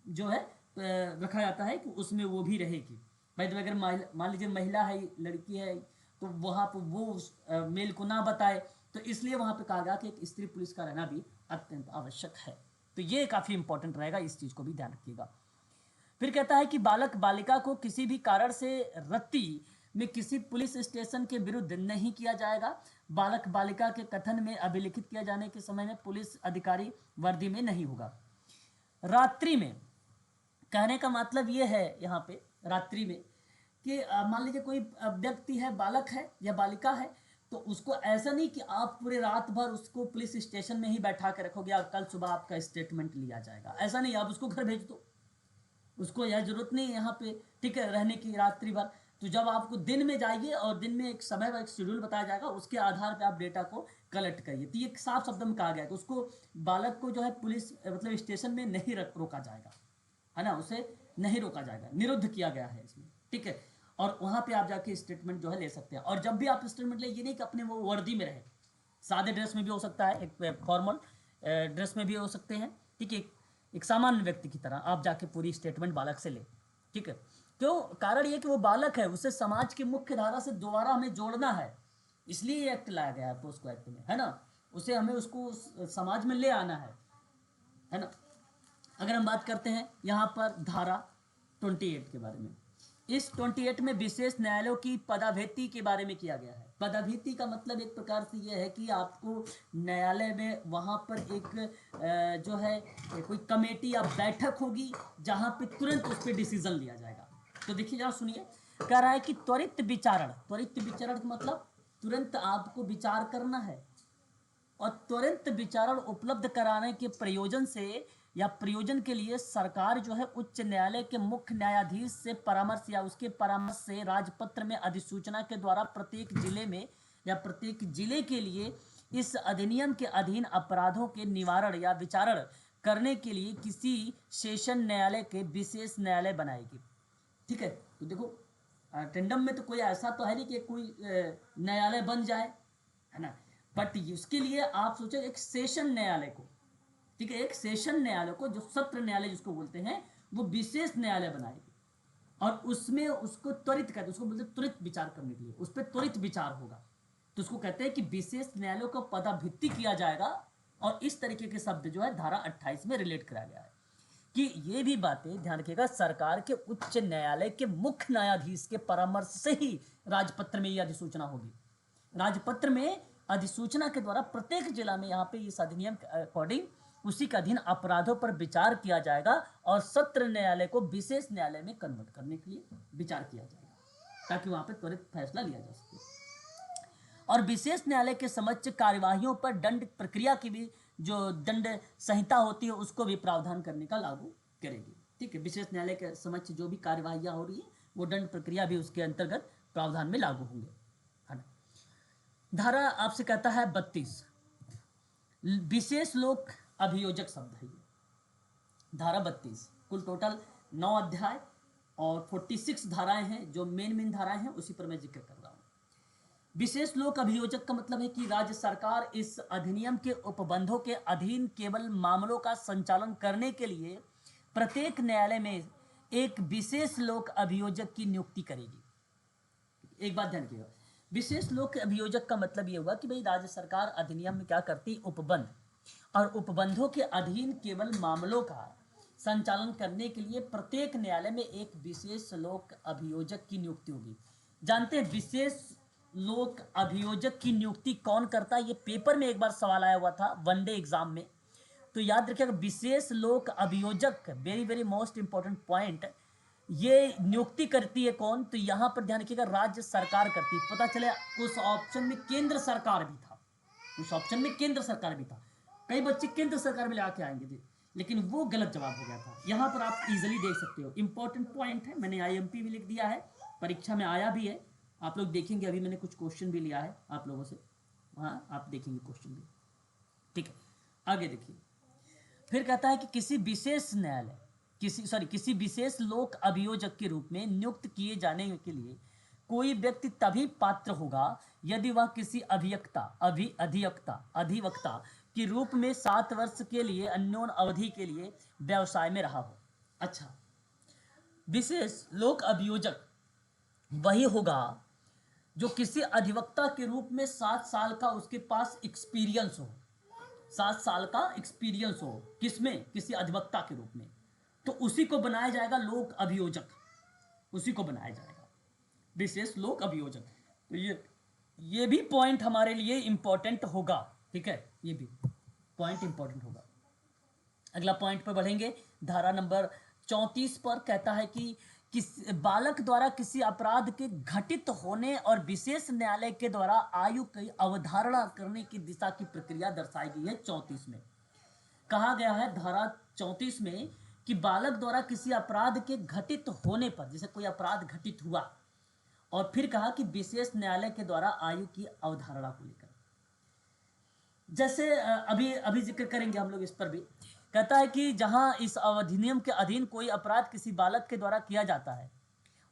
जो है रखा जाता है कि उसमें वो भी रहेगी। भाई तो अगर मान लीजिए महिला है, लड़की है, तो वहाँ पर वो मेल को ना बताए, तो इसलिए वहाँ पे कहा गया कि एक स्त्री पुलिस का रहना भी अत्यंत आवश्यक है। तो ये काफ़ी इंपॉर्टेंट रहेगा, इस चीज़ को भी ध्यान रखिएगा। फिर कहता है कि बालक बालिका को किसी भी कारण से रत्ती में किसी पुलिस स्टेशन के विरुद्ध नहीं किया जाएगा। बालक बालिका के कथन में अभिलिखित किया जाने के समय में पुलिस अधिकारी वर्दी में नहीं होगा। रात्रि में, कहने का मतलब ये है यहाँ पे रात्रि में कि मान लीजिए कोई व्यक्ति है, बालक है या बालिका है, तो उसको ऐसा नहीं कि आप पूरे रात भर उसको पुलिस स्टेशन में ही बैठा के रखोगे और कल सुबह आपका स्टेटमेंट लिया जाएगा, ऐसा नहीं। आप उसको घर भेज दो, उसको यह जरूरत नहीं है यहाँ पे, ठीक है, रहने की रात्रि भर। तो जब आपको दिन में जाइए और दिन में एक समय एक शेड्यूल बताया जाएगा, उसके आधार पे आप डेटा को कलेक्ट करिए। तो ये साफ शब्द में कहा गया है कि उसको बालक को जो है पुलिस मतलब स्टेशन में नहीं रोका जाएगा, है ना, उसे नहीं रोका जाएगा, निरुद्ध किया गया है इसमें, ठीक है। और वहाँ पे आप जाके स्टेटमेंट जो है ले सकते हैं। और जब भी आप स्टेटमेंट ले, ये नहीं कि अपने वो वर्दी में रहे, सादे ड्रेस में भी हो सकता है, एक फॉर्मल ड्रेस में भी हो सकते हैं, ठीक है, एक सामान्य व्यक्ति की तरह आप जाके पूरी स्टेटमेंट बालक से ले, ठीक है। क्यों? कारण ये कि वो बालक है, उसे समाज की मुख्य धारा से दोबारा हमें जोड़ना है, इसलिए ये एक्ट लाया गया है पोस्को एक्ट में, है ना। उसे हमें उसको समाज में ले आना है ना। अगर हम बात करते हैं यहाँ पर धारा 28 के बारे में, इस 28 में विशेष न्यायालयों की पदाभिति के बारे में किया गया है। पदाभिति का मतलब एक प्रकार से यह है कि आपको न्यायालय में वहाँ पर एक जो है कोई कमेटी या बैठक होगी जहाँ पे तुरंत उस पर डिसीजन लिया जाएगा। तो देखिए जरा सुनिए, कह रहा है कि त्वरित विचारण, त्वरित विचारण का मतलब तुरंत आपको विचार करना है, और त्वरित विचारण उपलब्ध कराने के प्रयोजन से या प्रयोजन के लिए सरकार जो है उच्च न्यायालय के मुख्य न्यायाधीश से परामर्श या उसके परामर्श से राजपत्र में अधिसूचना के द्वारा प्रत्येक जिले में या प्रत्येक जिले के लिए इस अधिनियम के अधीन अपराधों के निवारण या विचारण करने के लिए किसी सेशन न्यायालय के विशेष न्यायालय बनाएगी, ठीक है। तो देखो टेंडम में तो कोई ऐसा तो है नहीं कि कोई न्यायालय बन जाए, है ना, बट उसके लिए आप सोचो एक सेशन न्यायालय को, ठीक है, एक सेशन न्यायालय को, जो सत्र न्यायालय जिसको बोलते हैं, वो विशेष न्यायालय बनाएगी और उसमें उसको त्वरित कहते हैं, उसको बोलते हैं त्वरित विचार करने के लिए, उस पर त्वरित विचार होगा। तो उसको कहते हैं कि विशेष न्यायालयों को पदाभित्ति किया जाएगा। और इस तरीके के शब्द जो है धारा 28 में रिलेट कराया गया है कि ये भी बातें ध्यान रखिएगा, सरकार के उच्च न्यायालय के मुख्य न्यायाधीश के परामर्श से ही राजपत्र में यह अधिसूचना होगी। राजपत्र में अधिसूचना के द्वारा प्रत्येक जिला में यहाँ पे इस अधिनियम के अकॉर्डिंग उसी के अधीन अपराधों पर विचार किया जाएगा और सत्र न्यायालय को विशेष न्यायालय में कन्वर्ट करने के लिए विचार किया जाएगा, ताकि वहाँ पे त्वरित फैसला लिया जा सके। और विशेष न्यायालय के समक्ष कार्यवाहियों पर दंड प्रक्रिया की भी जो दंड संहिता होती है उसको भी प्रावधान करने का लागू करेगी, ठीक है। विशेष न्यायालय के समक्ष जो भी कार्यवाहियाँ हो रही है वो दंड प्रक्रिया भी उसके अंतर्गत प्रावधान में लागू होंगे, है ना। धारा आपसे कहता है 32, विशेष लोक अभियोजक शब्द है ये। धारा 32 कुल टोटल 9 अध्याय और 46 धाराएं हैं, जो मेन धाराएं हैं उसी पर मैं जिक्र कर रहा हूँ। विशेष लोक अभियोजक का मतलब है कि राज्य सरकार इस अधिनियम के उपबंधों के अधीन केवल मामलों का संचालन करने के लिए प्रत्येक न्यायालय में एक विशेष लोक अभियोजक की नियुक्ति करेगी। एक बात ध्यान रखिएगा, विशेष लोक अभियोजक का मतलब ये हुआ कि भाई राज्य सरकार अधिनियम में क्या करती, उपबंध, और उपबंधों के अधीन केवल मामलों का संचालन करने के लिए प्रत्येक न्यायालय में एक विशेष लोक अभियोजक की नियुक्ति होगी। जानते हैं विशेष लोक अभियोजक की नियुक्ति कौन करता है? ये पेपर में एक बार सवाल आया हुआ था वनडे एग्जाम में, तो याद रखिएगा विशेष लोक अभियोजक, very very most important point, ये नियुक्ति करती है कौन, तो यहाँ पर ध्यान रखिएगा राज्य सरकार करती है। पता चले उस ऑप्शन में केंद्र सरकार भी था, उस ऑप्शन में केंद्र सरकार भी था। कई बच्चे केंद्र सरकार में लाके आएंगे थे, लेकिन वो गलत जवाब हो गया था। यहाँ पर आप इजीली देख सकते हो, इंपॉर्टेंट पॉइंट है, मैंने IMP भी लिख दिया है, परीक्षा में आया भी है, आप लोग देखेंगे। अभी मैंने कुछ क्वेश्चन भी लिया है आप लोगों से, हाँ आप देखेंगे क्वेश्चन भी, ठीक है। आगे देखिए, फिर कहता है कि किसी विशेष न्यायालय किसी विशेष लोक अभियोजक के रूप में नियुक्त किए जाने के लिए कोई व्यक्ति तभी पात्र होगा यदि वह किसी अधिवक्ता के रूप में 7 वर्ष के लिए अन्योन्य अवधि के लिए व्यवसाय में रहा हो। अच्छा, विशेष लोक अभियोजक वही होगा जो किसी अधिवक्ता के रूप में 7 साल का उसके पास एक्सपीरियंस हो, 7 साल का एक्सपीरियंस हो, किसमें, किसी अधिवक्ता के रूप में, तो उसी को बनाया जाएगा लोक अभियोजक, उसी को बनाया जाएगा विशेष लोक अभियोजक। तो ये भी पॉइंट हमारे लिए इंपॉर्टेंट होगा, ठीक है, ये भी पॉइंट इंपॉर्टेंट होगा। अगला पॉइंट पर बढ़ेंगे, धारा नंबर 34 पर कहता है कि बालक द्वारा किसी अपराध के घटित होने और विशेष न्यायालय के द्वारा आयु की अवधारणा करने की दिशा की प्रक्रिया दर्शाई गई है 34 में। कहा गया है धारा 34 में कि बालक द्वारा किसी अपराध के घटित होने पर, जैसे कोई अपराध घटित हुआ, और फिर कहा कि विशेष न्यायालय के द्वारा आयु की अवधारणा को लेकर, जैसे अभी जिक्र करेंगे हम लोग इस पर भी। कहता है कि जहां इस अधिनियम के अधीन कोई अपराध किसी बालक के द्वारा किया जाता है,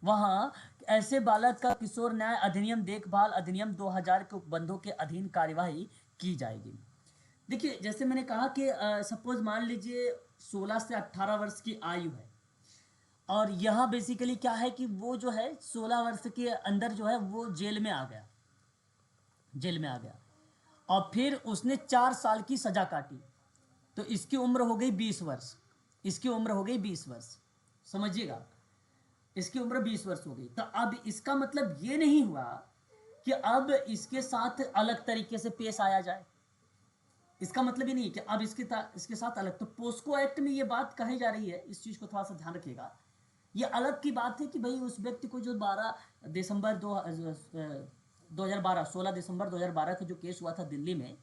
वहां ऐसे बालक का किशोर न्याय अधिनियम देखभाल अधिनियम 2000 के उपबंधों के अधीन कार्यवाही की जाएगी। देखिए, जैसे मैंने कहा कि सपोज मान लीजिए 16 से 18 वर्ष की आयु है, और यहाँ बेसिकली क्या है कि वो जो है 16 वर्ष के अंदर जो है वो जेल में आ गया, और फिर उसने 4 साल की सजा काटी, तो इसकी उम्र हो गई 20 वर्ष, समझिएगा, इसकी उम्र 20 वर्ष हो गई। तो अब इसका मतलब ये नहीं हुआ कि अब इसके साथ अलग तरीके से पेश आया जाए, इसका मतलब ये नहीं कि अब इसके साथ अलग। तो पोस्को एक्ट में ये बात कही जा रही है, इस चीज को थोड़ा सा ध्यान रखिएगा। ये अलग की बात है कि भाई उस व्यक्ति को जो 16 दिसंबर 2012 का जो केस हुआ था दिल्ली में,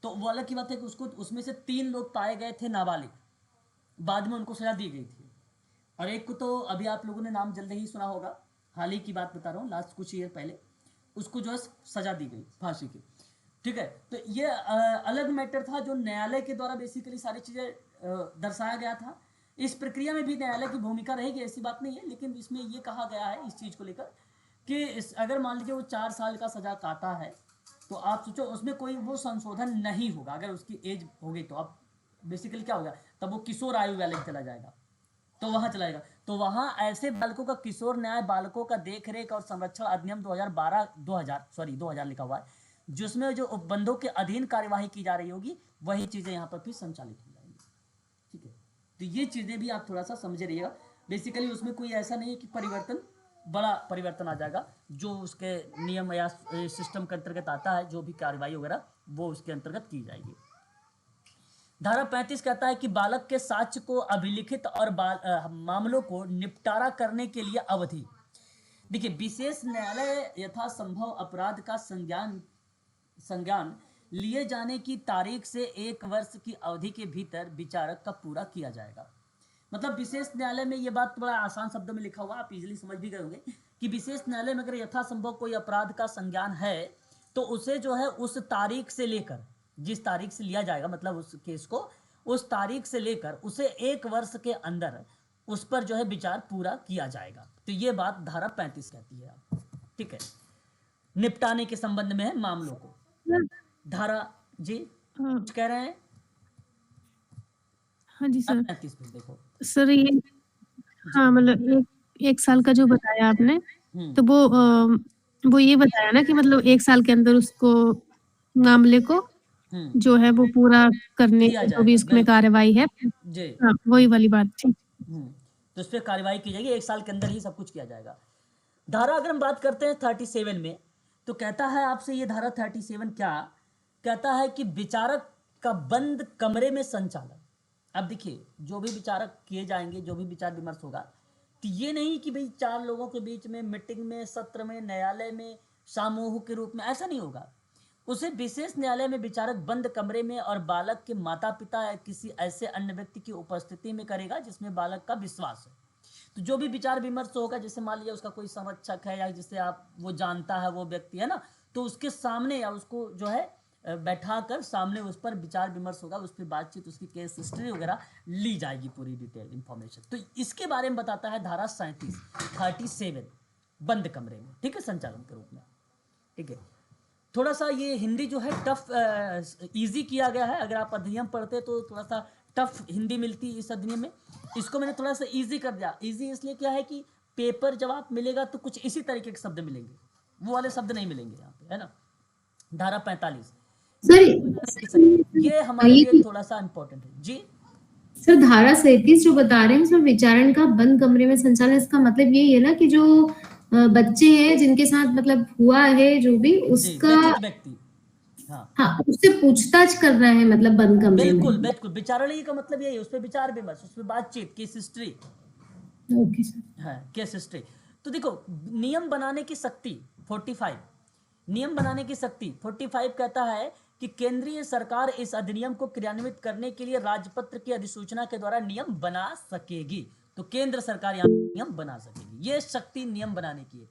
तो वो अलग की बात है कि उसको उसमें से 3 लोग पाए गए थे नाबालिग, बाद में उनको सजा दी गई थी, और एक को तो अभी आप लोगों ने नाम जल्द ही सुना होगा, हाल ही की बात बता रहा हूँ, लास्ट कुछ ईयर पहले उसको जो है सजा दी गई फांसी की, ठीक है। तो ये अलग मैटर था जो न्यायालय के द्वारा बेसिकली सारी चीज़ें दर्शाया गया था। इस प्रक्रिया में भी न्यायालय की भूमिका रहेगी, ऐसी बात नहीं है, लेकिन इसमें ये कहा गया है इस चीज़ को लेकर कि अगर मान लीजिए वो 4 साल का सजा काटा है, तो आप सोचो उसमें कोई वो संशोधन नहीं होगा, अगर उसकी एज हो गई तो अब बेसिकली क्या होगा, तब वो किशोर आयु वाले चला जाएगा, तो वहाँ चला जाएगा। तो वहाँ ऐसे बालकों का किशोर न्याय बालकों का देखरेख और संरक्षण अधिनियम 2000 लिखा हुआ है, जिसमें जो उपबंधों के अधीन कार्यवाही की जा रही होगी, वही चीज़ें यहाँ पर फिर संचालित हो जाएंगी, ठीक है। तो ये चीज़ें भी आप थोड़ा सा समझ रहिएगा। बेसिकली उसमें कोई ऐसा नहीं है कि बड़ा परिवर्तन आ जाएगा, जो उसके नियम या सिस्टम के अंतर्गत आता है, जो भी कार्यवाही वगैरह वो उसके अंतर्गत की जाएगी। धारा 35 कहता है कि बालक के साक्ष्य को अभिलिखित और मामलों को निपटारा करने के लिए अवधि। देखिए, विशेष न्यायालय यथासंभव अपराध का संज्ञान लिए जाने की तारीख से 1 वर्ष की अवधि के भीतर विचारक का पूरा किया जाएगा। मतलब विशेष न्यायालय में ये बात बड़ा आसान शब्दों में लिखा हुआ, आप इजीली समझ भी गए होंगे कि विशेष न्यायालय में अगर यथासंभव कोई अपराध का संज्ञान है, तो उसे जो है उस तारीख से लेकर, जिस तारीख से लिया जाएगा, मतलब उस केस को उस तारीख से लेकर उसे 1 वर्ष के अंदर उस पर जो है विचार पूरा किया जाएगा। तो ये बात धारा 35 कहती है, ठीक है, निपटाने के संबंध में है मामलों को। धारा जी कुछ कह रहे हैं? हाँ जी सर। 35 में देखो सर ये हाँ, मतलब एक साल का जो बताया आपने, तो वो ये बताया ना कि मतलब 1 साल के अंदर उसको मामले को जो है वो पूरा करने की जो भी इसमें कार्यवाही है, हाँ वही वाली बात थी। तो उस पर कार्यवाही की जाएगी, 1 साल के अंदर ही सब कुछ किया जाएगा। धारा अगर हम बात करते हैं 37 में, तो कहता है आपसे ये धारा 37 क्या कहता है कि विचारक का बंद कमरे में संचालन। अब देखिए, जो भी विचारक किए जाएंगे, जो भी विचार विमर्श होगा, तो ये नहीं कि भाई 4 लोगों के बीच में मीटिंग में, सत्र में, न्यायालय में सामूहिक के रूप में, ऐसा नहीं होगा। उसे विशेष न्यायालय में विचारक बंद कमरे में और बालक के माता पिता या किसी ऐसे अन्य व्यक्ति की उपस्थिति में करेगा जिसमें बालक का विश्वास है। तो जो भी विचार विमर्श होगा, जैसे मान लिया उसका कोई संरक्षक है या जिसे आप वो जानता है वो व्यक्ति है ना, तो उसके सामने या उसको जो है बैठा कर सामने उस पर विचार विमर्श होगा, उस पर बातचीत, उसकी केस हिस्ट्री वगैरह ली जाएगी, पूरी डिटेल इंफॉर्मेशन। तो इसके बारे में बताता है धारा 37 बंद कमरे में, ठीक है, संचालन के रूप में। ठीक है, थोड़ा सा ये हिंदी जो है टफ इजी किया गया है। अगर आप अधिनियम पढ़ते तो थोड़ा सा टफ हिंदी मिलती है इस अधिनियम में, इसको मैंने थोड़ा सा इजी कर दिया। इजी इसलिए क्या है कि पेपर जब आप मिलेगा तो कुछ इसी तरीके के शब्द मिलेंगे, वो वाले शब्द नहीं मिलेंगे यहाँ पे, है ना। धारा 45 सर ये हमारे लिए थोड़ा सा इम्पोर्टेंट है जी। सर धारा 37 जो बता रहे हैं सर, विचारण का बंद कमरे में संचालन, इसका मतलब यही है ना कि जो बच्चे हैं जिनके साथ मतलब हुआ है जो भी उसका व्यक्ति हाँ उससे पूछताछ कर रहा है मतलब बंद कमरे में। बिल्कुल बिल्कुल, विचारण का मतलब यही है, उस पर विचार विमर्श, उस पर बातचीत, केस हिस्ट्री। Okay sir. हाँ, केस हिस्ट्री। तो देखो नियम बनाने की शक्ति 45, नियम बनाने की शक्ति 45 कहता है कि केंद्रीय सरकार इस अधिनियम को क्रियान्वित करने के लिए राजपत्र की अधिसूचना के द्वारा नियम बना सकेगी। तो केंद्र सरकार यहाँ नियम बना सकेगी, ये शक्ति नियम बनाने की है।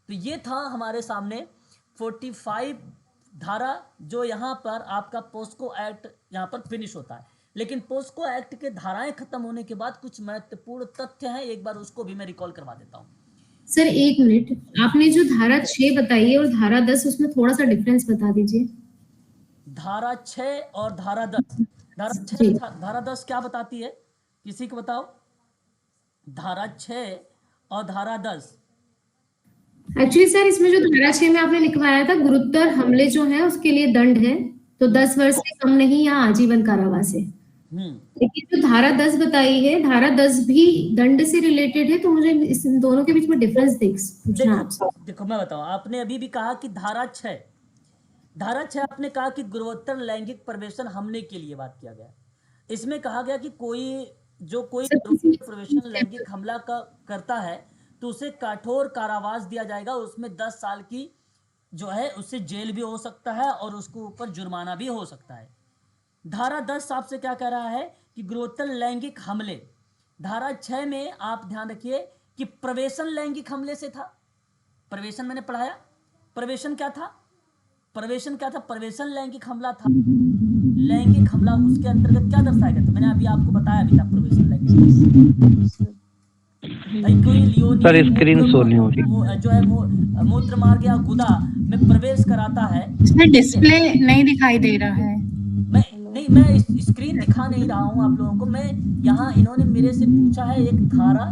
तो ये था हमारे सामने 45 धारा, जो यहाँ पर आपका पोस्को एक्ट यहाँ पर फिनिश होता है। लेकिन पोस्को एक्ट के धाराएं खत्म होने के बाद कुछ महत्वपूर्ण तथ्य हैं, एक बार उसको भी मैं रिकॉल करवा देता हूँ। सर एक मिनट, आपने जो धारा 6 बताई है और धारा 10, उसमें थोड़ा सा डिफरेंस बता दीजिए। धारा 6 और धारा 10, धारा 6 धारा 10 क्या बताती है, किसी को बताओ। धारा 6 और धारा 10 एक्चुअली सर इसमें जो धारा 6 में आपने लिखवाया था गुरुतर हमले जो है उसके लिए दंड है, तो 10 वर्ष से कम नहीं या आजीवन कारावास है। लेकिन जो धारा 10 बताई है, धारा 10 भी दंड से रिलेटेड है, तो मुझे इस दोनों के बीच में डिफरेंस पूछना आपसे। देखो मैं बताऊं, आपने अभी भी कहा कि धारा 6 आपने कहा कि गुरुतर लैंगिक प्रवेशन हमले के लिए बात किया गया। इसमें कहा गया कि कोई प्रवेशन लैंगिक हमला करता है तो उसे कठोर कारावास दिया जाएगा, उसमें 10 साल की जो है उससे जेल भी हो सकता है और उसके ऊपर जुर्माना भी हो सकता है। धारा 10 आपसे क्या कह रहा है कि गुरुतर लैंगिक हमले। धारा 6 में आप ध्यान रखिए कि प्रवेशन लैंगिक हमले से था। प्रवेशन मैंने पढ़ाया, प्रवेशन क्या था, प्रवेशन लैंगिक हमला था। लैंगिक हमला उसके अंतर्गत क्या दर्शाया गया था, मैंने अभी आपको बताया भी था। प्रवेशन लैंगिक सर स्क्रीन शो नहीं हो रही, जो है मूत्र मार्ग या गुदा में प्रवेश कराता है, इसमें डिस्प्ले नहीं दिखाई दे रहा है। मैं स्क्रीन दिखा नहीं रहा हूँ आप लोगों को। मैं यहाँ इन्होंने मेरे से पूछा है एक धारा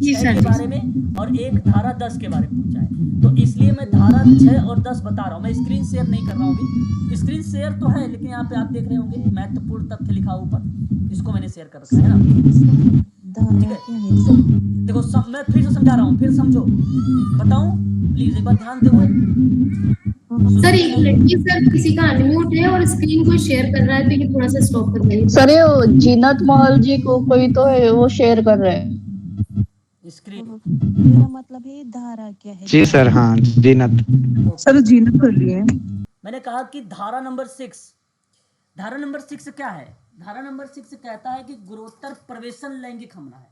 6 के बारे में और एक धारा 10 के बारे में पूछा है, तो इसलिए मैं धारा 6 और 10 बता रहा हूँ। मैं स्क्रीन शेयर नहीं कर रहा हूँ अभी। स्क्रीन शेयर तो है, लेकिन यहाँ पे आप देख रहे होंगे महत्वपूर्ण तथ्य लिखा ऊपर, इसको मैंने शेयर कर रखा है ना, ठीक है। देखो मैं फिर से समझा रहा हूँ, फिर समझो, बताऊं प्लीज एक बार ध्यान दो। सर एक लड़की सर किसी का अनम्यूट है और स्क्रीन को शेयर कर रहा है, तो ये थोड़ा सा स्टॉप कर दीजिए। सर ये जीनत महल जी को कोई तो है, वो शेयर कर रहे हैं स्क्रीन। मेरा मतलब है धारा क्या है? जी सर, हाँ जीनत सर जीनत कर लिए। मैंने कहा कि धारा नंबर 6 क्या है। धारा नंबर 6 कहता है कि गुरुतर प्रवेशन लैंगिक हमला है।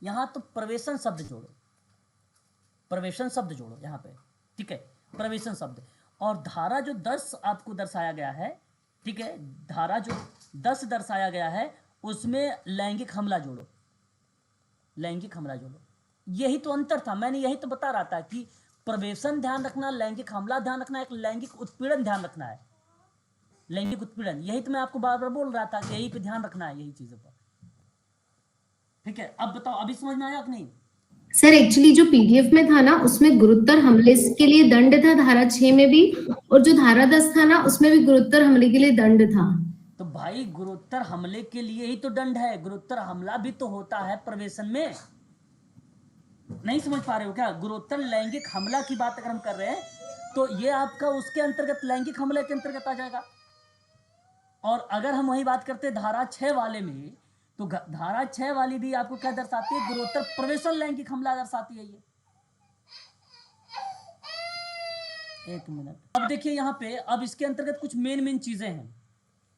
यहाँ तो प्रवेशन शब्द जोड़ो, प्रवेशन शब्द जोड़ो यहाँ पे, ठीक है, प्रवेशन शब्द। और धारा जो 10 आपको दर्शाया गया है, ठीक है, धारा जो 10 दर्शाया गया है उसमें लैंगिक हमला जोड़ो, लैंगिक हमला जोड़ो। यही तो अंतर था, मैंने यही तो बता रहा था कि प्रवेशन ध्यान रखना, लैंगिक हमला ध्यान रखना, एक लैंगिक उत्पीड़न ध्यान रखना है, लैंगिक उत्पीड़न। यही तो मैं आपको बार बार बोल रहा था कि यही पे ध्यान रखना है, यही चीजों पर, ठीक है। अब बताओ, अभी समझ में आया कि नहीं? सर एक्चुअली जो पीडीएफ में था ना उसमें गुरुतर हमले के लिए दंड था धारा 6 में भी, और जो धारा 10 था ना उसमें भी गुरुतर हमले के लिए दंड था। तो भाई गुरुतर हमले के लिए ही तो दंड है, गुरुतर हमला भी तो होता है प्रवेशन में। नहीं समझ पा रहे हो क्या? गुरुतर लैंगिक हमला की बात अगर हम कर रहे हैं तो ये आपका उसके अंतर्गत, लैंगिक हमले के अंतर्गत आ जाएगा। और अगर हम वही बात करते धारा 6 वाले में तो धारा 6 वाली भी आपको क्या दर्शाती है? गुरुतर प्रवेशन लैंगिक हमला दर्शाती है ये। एक मिनट, अब देखिए यहाँ पे, अब इसके अंतर्गत कुछ मेन चीजें हैं।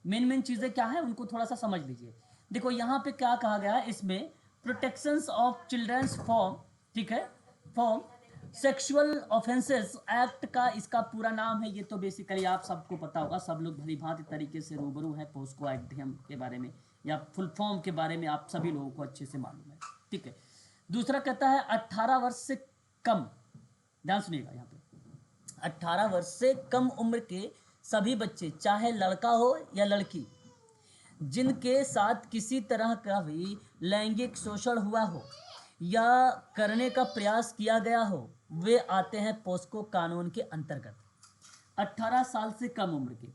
मेन चीजें क्या है उनको थोड़ा सा समझ लीजिए। देखो यहाँ पे क्या कहा गया है, इसमें प्रोटेक्शंस ऑफ चिल्ड्रंस फॉर्म, ठीक है, फॉर्म सेक्सुअल ऑफेंसेस एक्ट का इसका पूरा नाम है। ये तो बेसिकली आप सबको पता होगा, सब लोग भली भांति तरीके से रूबरू है पोस्को एक्ट के बारे में, या फुल फॉर्म के बारे में आप सभी लोगों को अच्छे से मालूम है, ठीक है। दूसरा कहता है 18 वर्ष से कम, ध्यान सुनिएगा यहाँ पे, 18 वर्ष से कम उम्र के सभी बच्चे, चाहे लड़का हो या लड़की, जिनके साथ किसी तरह का भी लैंगिक शोषण हुआ हो या करने का प्रयास किया गया हो, वे आते हैं पोस्को कानून के अंतर्गत। 18 साल से कम उम्र के,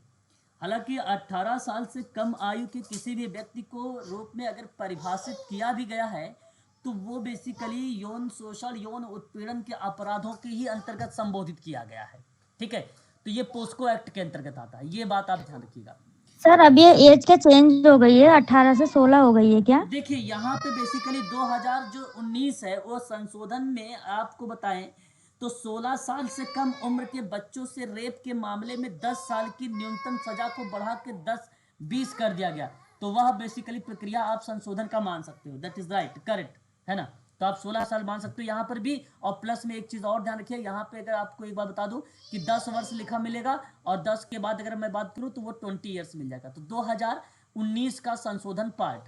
हालांकि 18 साल से कम आयु के किसी भी व्यक्ति को रूप में अगर परिभाषित किया भी गया है तो वो बेसिकली यौन शोषण, यौन उत्पीड़न के अपराधों के ही अंतर्गत संबोधित किया गया है, ठीक है। तो ये पोस्को एक्ट के अंतर्गत आता है, ये बात आप ध्यान रखिएगा। सर अब ये एज क्या चेंज हो गई है, 18 से 16 हो गई है क्या? देखिए यहाँ पे बेसिकली 2019 है वो संशोधन में आपको बताएं तो 16 साल से कम उम्र के बच्चों से रेप के मामले में 10 साल की न्यूनतम सजा को बढ़ा के 10-20 कर दिया गया। तो वह बेसिकली प्रक्रिया आप संशोधन का मान सकते हो, दैट इज राइट, करेक्ट है ना। तो आप 16 साल मान सकते हो यहाँ पर भी। और प्लस में एक चीज और ध्यान रखिए, यहाँ पे अगर आपको एक बात बता दूं कि 10 वर्ष लिखा मिलेगा और 10 के बाद अगर मैं बात करूं तो वो 20 ईयर्स मिल जाएगा। तो 2019 का संशोधन पार्ट,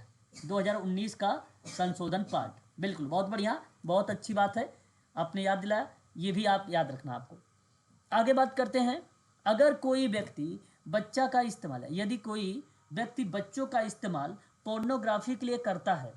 2019 का संशोधन पार्ट, बिल्कुल, बहुत बढ़िया, बहुत अच्छी बात है, आपने याद दिलाया, ये भी आप याद रखना आपको। आगे बात करते हैं, अगर कोई व्यक्ति बच्चा का इस्तेमाल है, यदि कोई व्यक्ति बच्चों का इस्तेमाल पोर्नोग्राफी के लिए करता है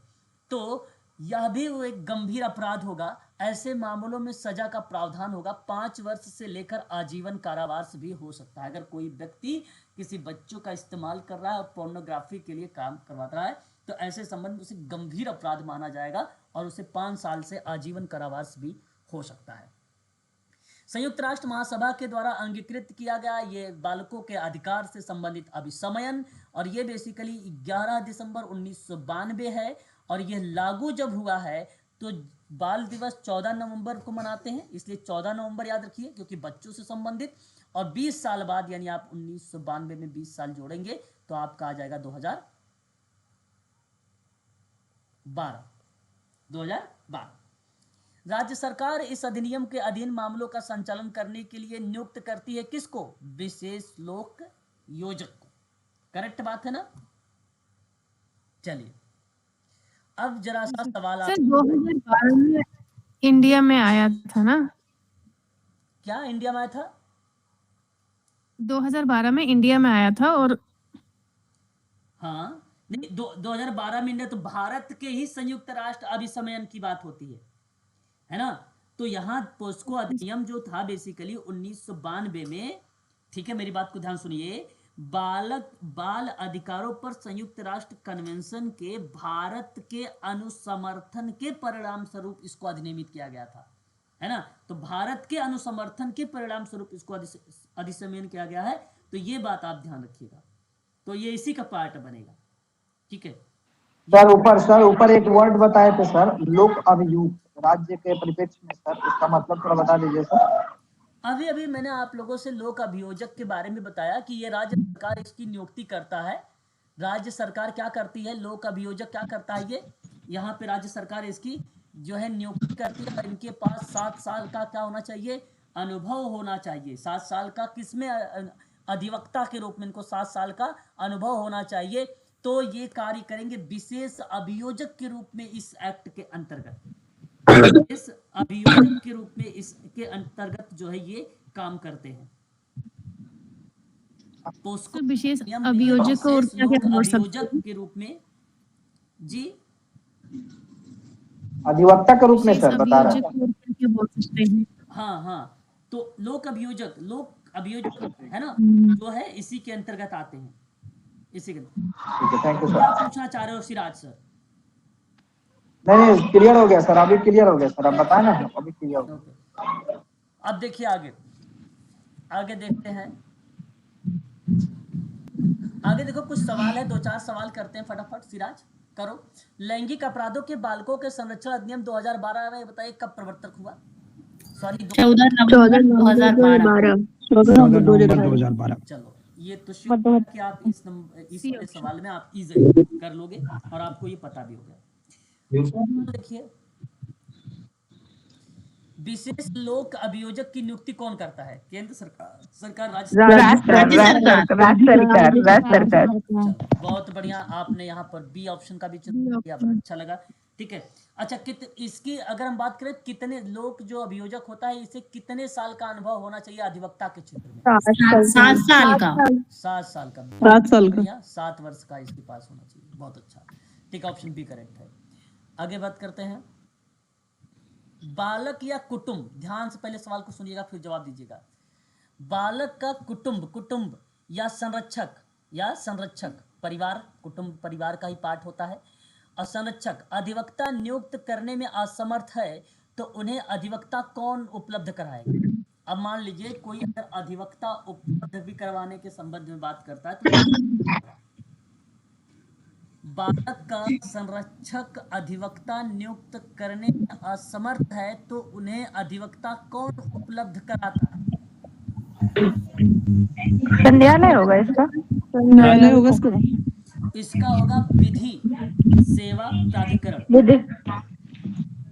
तो यह भी वो एक गंभीर अपराध होगा। ऐसे मामलों में सजा का प्रावधान होगा, 5 वर्ष से लेकर आजीवन कारावास भी हो सकता है। अगर कोई व्यक्ति किसी बच्चों का इस्तेमाल कर रहा है और पोर्नोग्राफी के लिए काम करवा रहा है तो ऐसे संबंध में उसे गंभीर अपराध माना जाएगा और उसे 5 साल से आजीवन कारावास भी हो सकता है। संयुक्त राष्ट्र महासभा के द्वारा अंगीकृत किया गया ये बालकों के अधिकार से संबंधित अभिसमयन, और ये बेसिकली 11 दिसंबर 1992 है। और ये लागू जब हुआ है तो बाल दिवस 14 नवंबर को मनाते हैं, इसलिए 14 नवंबर याद रखिए क्योंकि बच्चों से संबंधित। और 20 साल बाद, यानी आप 1992 में 20 साल जोड़ेंगे तो आपका आ जाएगा 2012। राज्य सरकार इस अधिनियम के अधीन मामलों का संचालन करने के लिए नियुक्त करती है किसको? विशेष लोक योजक को। करेक्ट बात है ना। चलिए अब जरा सा सवाल सर 2012 में इंडिया में आया था ना? क्या इंडिया में आया था? 2012 में इंडिया में आया था। और हाँ नहीं, 2012 में इंडिया, तो भारत के ही संयुक्त राष्ट्र अभिसमयन की बात होती है ना। तो यहाँ पोस्को अधिनियम जो था बेसिकली 1992 में, ठीक है, मेरी बात को ध्यान सुनिए, बाल अधिकारों पर संयुक्त राष्ट्र कन्वेंशन के भारत के अनुसमर्थन के परिणाम स्वरूप इसको अधिनियमित किया गया था, है ना। तो भारत के अनुसमर्थन के परिणाम स्वरूप इसको अधिसमयन किया गया है, तो ये बात आप ध्यान रखिएगा। तो ये इसी का पार्ट बनेगा, ठीक है। सर ऊपर एक वर्ड बताए थे सर, लोक अभियुक्त, राज्य के परिप्रेक्ष्य में सर, इसका मतलब थोड़ा बता दीजिए सर। अभी मैंने आप लोगों से लोक अभियोजक के बारे में बताया कि ये राज्य सरकार इसकी नियुक्ति करता है। राज्य सरकार क्या करती है, लोक अभियोजक क्या करता है, ये यहाँ पे राज्य सरकार इसकी जो है नियुक्ति करती है। इनके पास 7 साल का क्या होना चाहिए, अनुभव होना चाहिए। 7 साल का किसमें, अधिवक्ता के रूप में इनको 7 साल का अनुभव होना चाहिए। तो ये कार्य करेंगे विशेष अभियोजक के रूप में इस एक्ट के अंतर्गत, इस अभियोजक के रूप में इसके अंतर्गत जो है ये काम करते हैं। पोस्को विशेष अभियोजक और क्या क्या बोल सकते अभियोजक के रूप में, जी अधिवक्ता के रूप में सर बता रहे हैं। क्या बोल सकते हैं? हाँ, तो लोक अभियोजक है ना, जो है इसी के अंतर्गत आते हैं, इसी के। ठीक है, थैंक यू क्या सर। पूछना चाह रहे हो सिराज सर? नहीं क्लियर हो गया सर, अभी क्लियर हो गया सर, आप बताए ना, अभी क्लियर हो गया। अब देखिए आगे देखते हैं। आगे देखो कुछ सवाल है, 2-4 सवाल करते हैं फटाफट। सिराज करो। लैंगिक अपराधों के बालकों के संरक्षण अधिनियम 2012 में बताइए कब प्रवर्तक हुआ? सॉरी 14 नवंबर 2012। 14 नवंबर 2012। चलो ये तो शुक्र है कि आप इस वाले सवाल में आप इजीली कर लोगे और आपको ये पता भी हो गया। देखिए विशेष लोक अभियोजक की नियुक्ति कौन करता है? केंद्र सरकार, सरकार, राज्य सरकार। चलो बहुत बढ़िया, आपने यहाँ पर बी ऑप्शन का भी चुन किया, बड़ा अच्छा लगा। ठीक है, अच्छा इसकी अगर हम बात करें कितने लोग जो अभियोजक होता है इसे कितने साल का अनुभव होना चाहिए अधिवक्ता के क्षेत्र में? 7 साल का। 7 साल का। 7 साल का। 7 वर्ष का इसके पास होना चाहिए, बहुत अच्छा। ठीक, ऑप्शन बी करेक्ट है। आगे बात करते हैं बालक या कुटुंब, ध्यान से पहले सवाल को सुनिएगा फिर जवाब दीजिएगा। बालक का कुटुंब या संरक्षक परिवार, कुटुंब परिवार का ही पार्ट होता है। और संरक्षक अधिवक्ता नियुक्त करने में असमर्थ है तो उन्हें अधिवक्ता कौन उपलब्ध कराएगा? अब मान लीजिए कोई अगर अधिवक्ता उपलब्ध भी करवाने के संबंध में बात करता है तो बालक का संरक्षक अधिवक्ता नियुक्त करने में असमर्थ है तो उन्हें अधिवक्ता कौन उपलब्ध कराता है? न्यायालय होगा इसका। न्यायालय होगा इसका। इसका होगा विधि सेवा प्राधिकरण,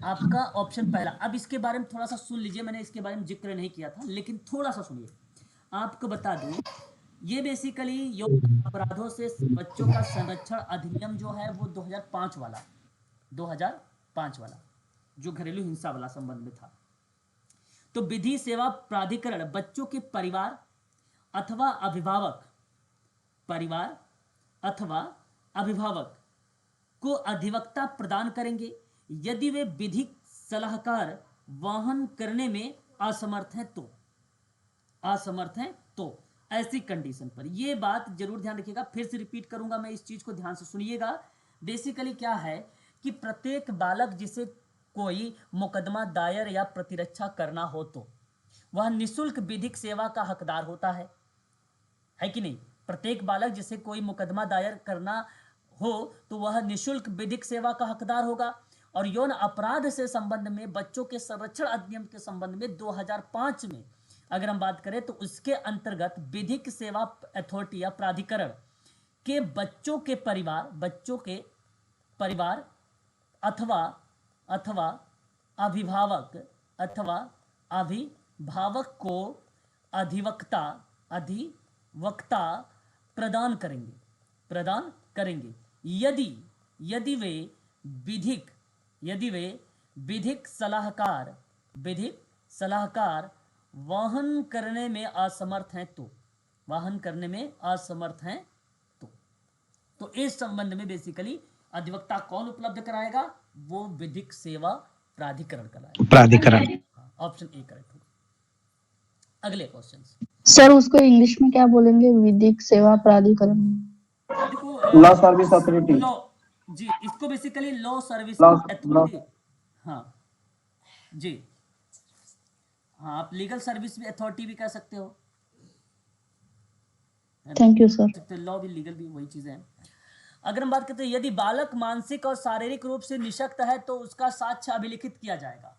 आपका ऑप्शन पहला। अब इसके बारे में थोड़ा सा सुन लीजिए, मैंने इसके बारे में जिक्र नहीं किया था लेकिन थोड़ा सा सुनिए। आपको बता दूं ये बेसिकली यौन अपराधों से बच्चों का संरक्षण अधिनियम जो है वो 2005 वाला जो घरेलू हिंसा वाला संबंध में था। तो विधि सेवा प्राधिकरण बच्चों के परिवार अथवा अभिभावक को अधिवक्ता प्रदान करेंगे यदि वे विधिक सलाहकार वहन करने में असमर्थ हैं तो ऐसी कंडीशन पर। ये बात जरूर ध्यान रखिएगा, फिर से रिपीट करूंगा मैं, इस चीज को ध्यान से सुनिएगा। बेसिकली क्या है कि प्रत्येक बालक जिसे कोई मुकदमा दायर या प्रतिरक्षा करना हो तो वह निशुल्क विधिक सेवा का हकदार होता है कि नहीं? प्रत्येक बालक जिसे कोई मुकदमा दायर करना हो तो वह निशुल्क विधिक सेवा का हकदार होगा। और यौन अपराध से संबंध में बच्चों के संरक्षण अधिनियम के संबंध में 2005 में अगर हम बात करें तो उसके अंतर्गत विधिक सेवा अथॉरिटी या प्राधिकरण के बच्चों के परिवार अथवा अभिभावक को अधिवक्ता प्रदान करेंगे यदि वे विधिक सलाहकार वहन करने में असमर्थ हैं तो इस संबंध में बेसिकली अधिवक्ता कौन उपलब्ध कराएगा? वो विधिक सेवा प्राधिकरण कराएगा। ऑप्शन ए करेक्ट होगा। अगले क्वेश्चन सर उसको इंग्लिश में क्या बोलेंगे? विधिक सेवा प्राधिकरण। देखो लॉ सर्विस अथॉरिटी जी, इसको बेसिकली लॉ सर्विस अथॉरिटी, हाँ जी, हाँ आप लीगल सर्विस भी अथॉरिटी भी कह सकते हो। Thank you sir. लॉ भी लीगल भी वही चीजें हैं। अगर हम बात करते हैं यदि बालक मानसिक और शारीरिक रूप से निशक्त है तो उसका साक्ष्य अभिलिखित किया जाएगा।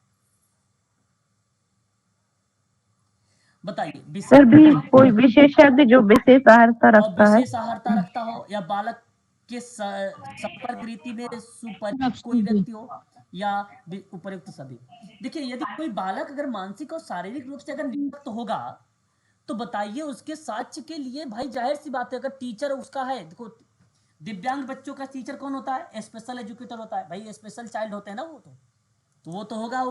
बताइए सर भी कोई विशेषज्ञ जो विशेष सहायता रखता हो या बालक के संपर्क रीति में सुपरिचित कोई व्यक्ति हो या उपयुक्त सभी। देखिए यदि कोई बालक अगर मानसिक और शारीरिक रूप से अगर निशक्त होगा तो बताइए उसके साक्ष्य के लिए भाई जाहिर सी बात है अगर टीचर उसका है, देखो दिव्यांग बच्चों का टीचर कौन होता है? स्पेशल एजुकेटर होता है भाई, स्पेशल चाइल्ड होते हैं ना वो, तो वो तो होगा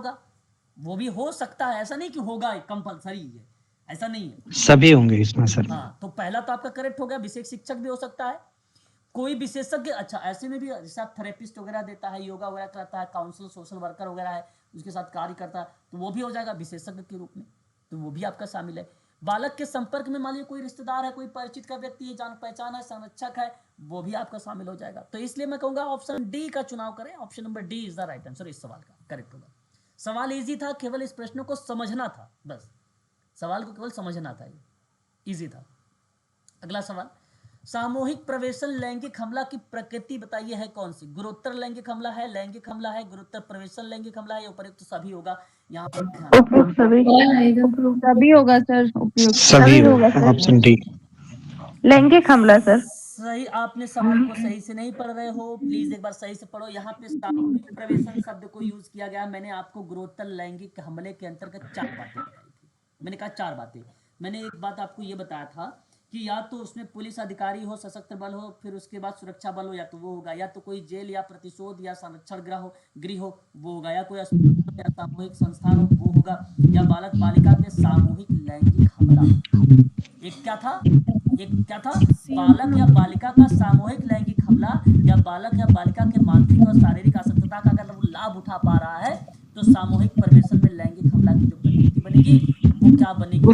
वो भी हो सकता है, ऐसा नहीं कि होगा कंपलसरी है, ऐसा नहीं है, सभी होंगे इसमें सर। हाँ तो पहला तो आपका करेक्ट हो गया, विशेष शिक्षक भी हो सकता है, कोई विशेषज्ञ। अच्छा ऐसे में भी जैसे आप थेरेपिस्ट वगैरह देता है, योगा वगैरह करता है, काउंसलर सोशल वर्कर वगैरह है उसके साथ कार्य करता है तो वो भी हो जाएगा विशेषज्ञ के रूप में, तो वो भी आपका शामिल है। बालक के संपर्क में मान लीजिए कोई रिश्तेदार है, कोई परिचित का व्यक्ति है, जान पहचान है, संरक्षक है, वो भी आपका शामिल हो जाएगा। तो इसलिए मैं कहूंगा ऑप्शन डी का चुनाव करें, option number D is the right answer, इस सवाल का करेक्ट होगा। सवाल इजी था, केवल इस प्रश्न को समझना था, बस सवाल को केवल समझना था, इजी था। अगला सवाल, सामूहिक प्रवेशन लैंगिक हमला की प्रकृति बताइए है कौन सी? गुरुतर लैंगिक हमला है, लैंगिक हमला है, गुरुतर प्रवेशन लैंगिक हमला है, या उपयुक्त सभी होगा? यहाँ पर ध्यान उपयुक्त सभी सभी होगा सर, उपयुक्त सभी होगा ऑप्शन डी। लैंगिक हमला सर। सही, आपने सवाल को सही से नहीं पढ़ रहे हो, प्लीज एक बार सही से पढ़ो। यहाँ पे सामूहिक प्रवेशन शब्द को यूज किया गया। मैंने आपको गुरुतर लैंगिक हमले के अंतर्गत 4 बातें बताई थी। मैंने कहा 4 बातें। मैंने एक बात आपको ये बताया था कि या तो उसमें पुलिस अधिकारी हो, सशस्त्र बल हो, फिर उसके बाद सुरक्षा बल हो, या तो वो होगा, या तो कोई जेल या प्रतिशोध या संरक्षण गृह हो वो होगा, या कोई अस्पताल या सामूहिक संस्थान हो वो होगा, या बालक बालिका के सामूहिक लैंगिक हमला। एक क्या था? बालक या बालिका का सामूहिक लैंगिक हमला, या बालक या बालिका के मानसिक और शारीरिक असक्तता का अगर वो लाभ उठा पा रहा है तो सामूहिक प्रवेशन में लैंगिक हमला की जो प्रकृति बनेगी वो क्या बनेगी?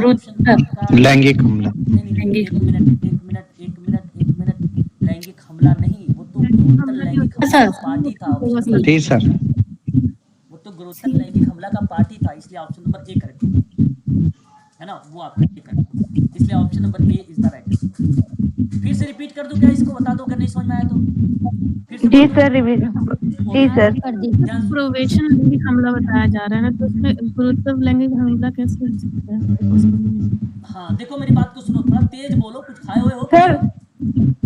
लैंगिक हमला। एक मिनट, लैंगिक हमला नहीं, वो तो गुरुतर लैंगिक हमला का पार्ट ही था। जी सर। वो तो गुरुतर लैंगिक हमला का पार्ट ही था, इसलिए ऑप्शन नंबर ए करेक्ट है ना, वो आपका ए करेक्ट, इसलिए option number A is the right. फिर से रिपीट कर दूं क्या? इसको बता दो अगर नहीं समझ में आया तो। फिर से जी सर, रिवीजन जी सर। प्रवेशन लैंगिक हमला बताया जा रहा है ना, तो उसमें गुरुत्व लैंगिक हमला कैसे हो सकता है? हाँ देखो मेरी बात को सुनो, थोड़ा तेज बोलो, कुछ खाए हुए हो सर?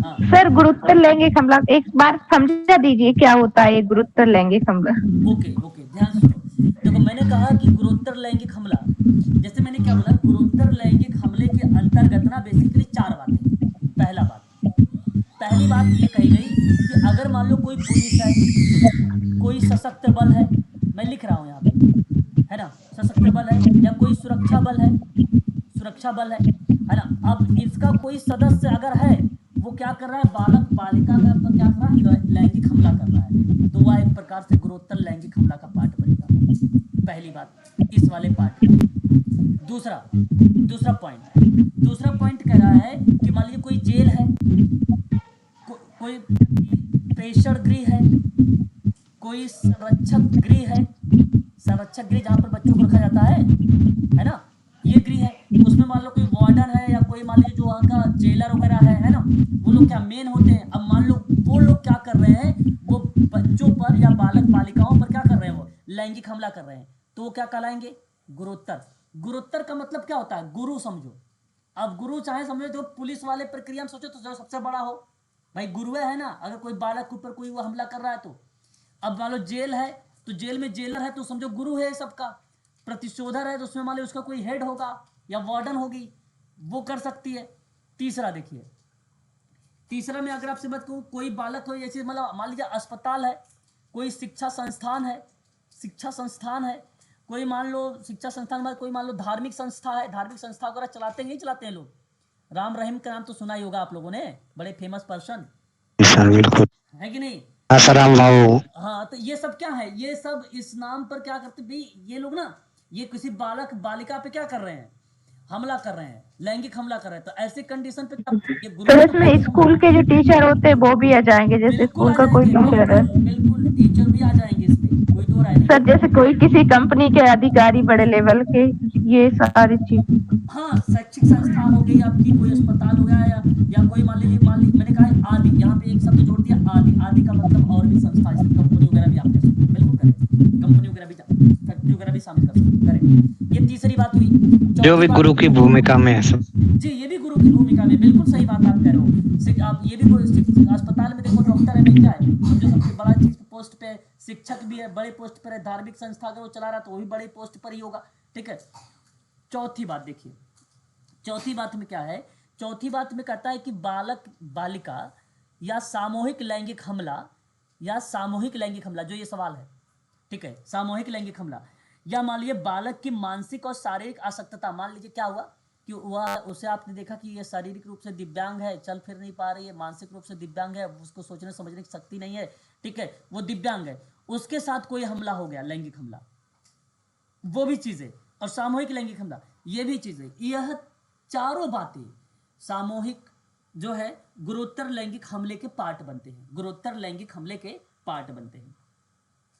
हाँ सर गुरुत्व लैंगिक हमला एक बार समझा दीजिए क्या होता है ये गुरुत्व लैंगिक हमला? ओके ध्यान से सुनो। देखो मैंने कहा कि गुरुत्तर लैंगिक हमला, जैसे मैंने क्या बोला, गुरुत्तर लैंगिक हमले के अंतर्गत ना बेसिकली 4 बातें। पहली बात ये कही गई कि अगर मान लो कोई पुलिस है, कोई सशस्त्र बल है, मैं लिख रहा हूँ यहाँ पे, है ना, सशस्त्र बल है, या कोई सुरक्षा बल है ना, अब इसका कोई सदस्य अगर है वो क्या कर रहा है, बालक बालिका का पर क्या कर रहा है, लैंगिक हमला कर रहा है, तो वह एक प्रकार से गुरुत्तर लैंगिक हमला का पार्ट बनेगा। पहली बात इस वाले पार्ट में। दूसरा पॉइंट कह रहा है कि मान लीजिए कोई जेल है, कोई प्रेषण गृह है, कोई संरक्षक गृह जहाँ पर बच्चों को रखा जाता है ना, ये गृह है, उसमें मान लो कोई वार्डन है या कोई मान लीजिए जो वहाँ का जेलर वगैरह है ना, वो लोग क्या मेन होते हैं। अब मान लो वो लोग क्या कर रहे हैं, वो बच्चों पर या बालक बालिकाओं पर क्या कर रहे हैं, वो लैंगिक हमला कर रहे हैं, तो वो क्या कहलाएंगे? गुरुत्तर का मतलब क्या होता है? गुरु समझो। अब गुरु चाहे समझो तो पुलिस वाले प्रक्रिया में सोचो तो जो सबसे बड़ा हो भाई गुरु है ना, अगर कोई बालक के ऊपर कोई वो हमला कर रहा है तो। अब मान लो जेल है तो जेल में जेलर है तो समझो गुरु है सबका। प्रतिशोधर है तो उसमें मान लो उसका कोई हेड होगा या वार्डन होगी, वो कर सकती है। तीसरा देखिए, तीसरा में अगर आपसे बात करूं, कोई बालक हो, जैसे मतलब मान लीजिए अस्पताल है, कोई शिक्षा संस्थान है, कोई मान लो शिक्षा संस्थान में, कोई मान लो धार्मिक संस्था है, धार्मिक संस्था वगैरह चलाते हैं लोग। राम रहीम का नाम तो सुना ही होगा आप लोगों ने, बड़े फेमस पर्सन है कि नहीं? हाँ, तो ये सब क्या है, ये सब इस नाम पर क्या करते भाई, ये लोग ना ये किसी बालक बालिका पे क्या कर रहे हैं, हमला कर रहे हैं, लैंगिक हमला कर रहे हैं। तो ऐसी कंडीशन पे तो इसमें स्कूल के जो टीचर होते हैं वो भी आ जाएंगे, जैसे स्कूल का कोई टीचर है? बिल्कुल टीचर भी आ जाएंगे इसमें, कोई दो राय नहीं। सर जैसे कोई किसी कंपनी के अधिकारी बड़े लेवल के, ये सारी चीज। हाँ, शैक्षिक संस्था हो गई आपकी, कोई अस्पताल हो गया, या कोई मान लीजिए मैंने कहा आदि, यहाँ पे एक शब्द जोड़ दिया आदि का मतलब और भी संस्था, जैसे कंपनी वगैरह भी आप कह सकते हैं। बिल्कुल करें, कंपनी वगैरह भी फैक्ट्री वगैरह भी शामिल कर सकते हैं। ये तीसरी बात हुई, जो भी गुरु की भूमिका में है सब। जी, ये भी गुरु की भूमिका में, बिल्कुल सही बात आप कह रहे हो। आप ये भी अस्पताल में देखो, डॉक्टर है, क्या है, जो सबसे बड़ा चीज पोस्ट पे, शिक्षक भी है, बड़े पोस्ट पर है, धार्मिक संस्था अगर वो चला रहा तो वो भी बड़े पोस्ट पर ही होगा। ठीक है। चौथी बात देखिए, चौथी बात में क्या है, चौथी बात में कहता है कि बालक बालिका या सामूहिक लैंगिक हमला, जो ये सवाल है, ठीक है, सामूहिक लैंगिक हमला, या मान लीजिए बालक की मानसिक और शारीरिक असक्तता। मान लीजिए क्या हुआ कि वह उसे आपने देखा कि ये शारीरिक रूप से दिव्यांग है, चल फिर नहीं पा रही है, मानसिक रूप से दिव्यांग है, उसको सोचने समझने की शक्ति नहीं है, ठीक है, वो दिव्यांग है, उसके साथ कोई हमला हो गया, लैंगिक हमला, वो भी चीजें, और सामूहिक लैंगिक हमला, ये भी चीजें। यह चारों बातें सामूहिक जो है गुरुत्तर लैंगिक हमले के पार्ट बनते हैं, गुरुत्तर लैंगिक हमले के पार्ट बनते हैं,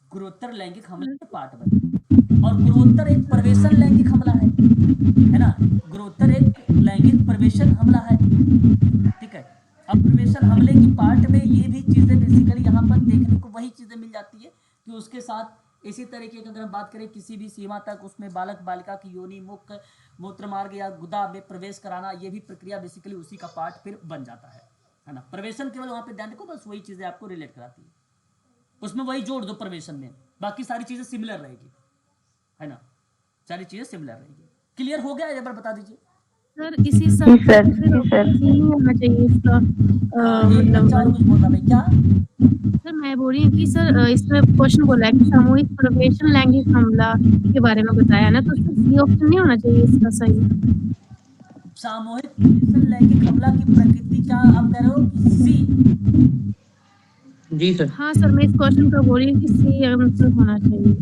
गुरुत्तर लैंगिक हमले के पार्ट बनते हैं। और गुरुत्तर एक प्रवेशन लैंगिक हमला है ना, गुरुत्तर एक लैंगिक प्रवेशन हमला है। ठीक है। अब हमले की पार्ट में ये भी चीजें बेसिकली यहाँ पर देखने को वही चीजें मिल जाती है कि उसके साथ इसी तरीके की अगर हम बात करें किसी भी सीमा तक उसमें बालक बालिका की योनि मुख मूत्र मार्ग या गुदा में प्रवेश कराना, ये भी प्रक्रिया बेसिकली उसी का पार्ट फिर बन जाता है ना। प्रवेशन केवल वहां पे ध्यान रखो, बस वही चीजें आपको रिलेट कराती है, उसमें वही जोड़ दो प्रवेशन में, बाकी सारी चीजें सिमिलर रहेगी, है ना, सारी चीजें सिमिलर रहेगी। क्लियर हो गया? एक बार बता दीजिए सर। इसी सब नहीं होना चाहिए इसका मतलब कुछ बोल रहा भाई क्या? सर मैं बोल रही हूँ कि सर इसमें क्वेश्चन बोला है कि सामूहिक प्रवेशन लैंगिक हमला के बारे में बताया ना, तो उसमें सी ऑप्शन नहीं होना चाहिए इसका सही? सामूहिक प्रवेशन लैंगिक हमला की प्रकृति क्या आप कह रहे हो कि सी? जी सर। हाँ सर, मैं इस क्वेश्चन का बोल रही हूँ कि सी आंसर होना चाहिए।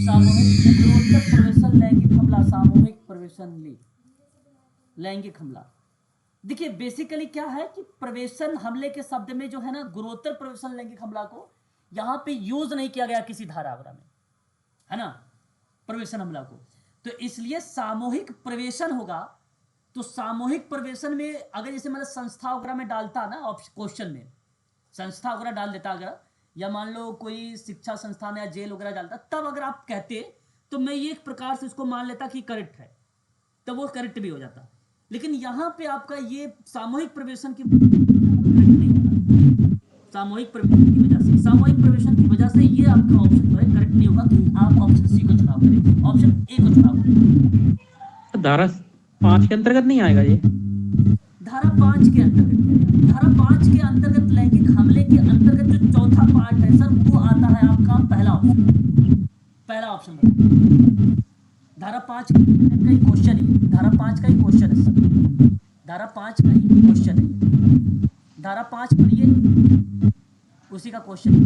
सामूहिक गुरुत्व प्रवेशन लैंगिक हमला, सामूहिक प्रवेशन लैंगिक हमला। देखिए बेसिकली क्या है कि प्रवेशन हमले के शब्द में जो है ना, गुरुत्तर प्रवेशन लैंगिक हमला को यहां पे यूज नहीं किया गया किसी धारा वगैरह में, है ना, प्रवेशन हमला को। तो इसलिए सामूहिक प्रवेशन होगा, तो सामूहिक प्रवेशन में अगर जैसे मतलब संस्था वगैरह में डालता ना क्वेश्चन में, संस्था वगैरह डाल देता अगर, या मान लो कोई शिक्षा संस्थान या जेल वगैरह डालता, तब अगर आप कहते तो मैं ये एक प्रकार से इसको मान लेता कि करेक्ट है, तो वो करेक्ट भी हो जाता। लेकिन यहां पे आपका ये सामूहिक प्रवेशन की सामूहिक प्रवेशन की वजह से, सामूहिक प्रवेशन की वजह से ये आपका ऑप्शन जो है करेक्ट नहीं होगा कि आप ऑप्शन सी को चुनाव करें, ऑप्शन ए को चुनाव करें। धारा 5 के अंतर्गत नहीं आएगा ये? धारा 5 के अंतर्गत, धारा 5 के अंतर्गत लैंगिक हमले के अंतर्गत जो चौथा पार्ट है सर, वो आता है आपका पहला ऑप्शन, पहला ऑप्शन। धारा 5 का ही क्वेश्चन है, धारा 5 का ही क्वेश्चन है सर, धारा 5 का ही क्वेश्चन है, धारा 5 पढ़िए, उसी का क्वेश्चन है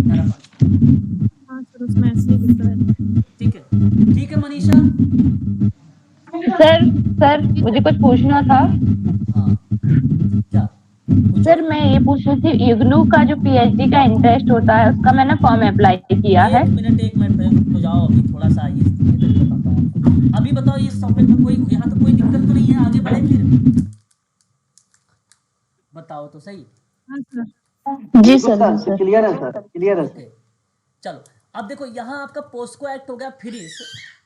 धारा 5। हाँ सर, उसमें ऐसे ही लिखा है। ठीक है, ठीक है मनीषा। सर मुझे कुछ पूछना था। हाँ क्या? सर मैं ये पूछ रही थी, इग्नू का जो पीएचडी का इंटरेस्ट होता है उसका मैंने फॉर्म अप्लाई किया है। एक मिनट पहले तो जाओ, अभी थोड़ा सा ये बताता हूँ। अभी बताओ इस टॉपिक में कोई यहाँ तो कोई दिक्कत तो नहीं है, आगे बढ़े फिर बताओ तो सही। हाँ सर। जी सर, क्लियर है सर, क्लियर है सर। चलो अब देखो यहाँ आपका पोस्को एक्ट हो गया फिनिश।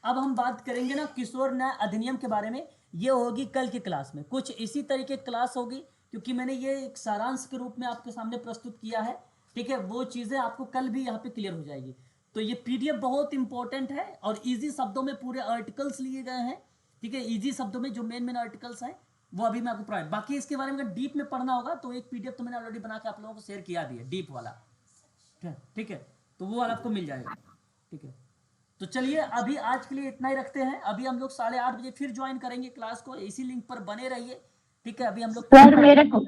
अब हम बात करेंगे ना किशोर न्याय अधिनियम के बारे में, ये होगी कल की क्लास में, कुछ इसी तरीके क्लास होगी, क्योंकि मैंने ये एक सारांश के रूप में आपके सामने प्रस्तुत किया है, ठीक है। वो चीज़ें आपको कल भी यहाँ पे क्लियर हो जाएगी। तो ये पीडीएफ बहुत इंपॉर्टेंट है और इजी शब्दों में पूरे आर्टिकल्स लिए गए हैं, ठीक है। इजी शब्दों में जो मेन आर्टिकल्स हैं वो अभी मैं आपको प्रोवाइड, बाकी इसके बारे में अगर डीप में पढ़ना होगा तो एक पीडीएफ तो मैंने ऑलरेडी बना के आप लोगों को शेयर किया भी है, डीप वाला, ठीक है। तो वो वाला आपको मिल जाएगा, ठीक है। तो चलिए अभी आज के लिए इतना ही रखते हैं। अभी हम लोग 8:30 बजे फिर ज्वाइन करेंगे क्लास को, इसी लिंक पर बने रहिए, ठीक है। अभी हम लोग सर मेरे को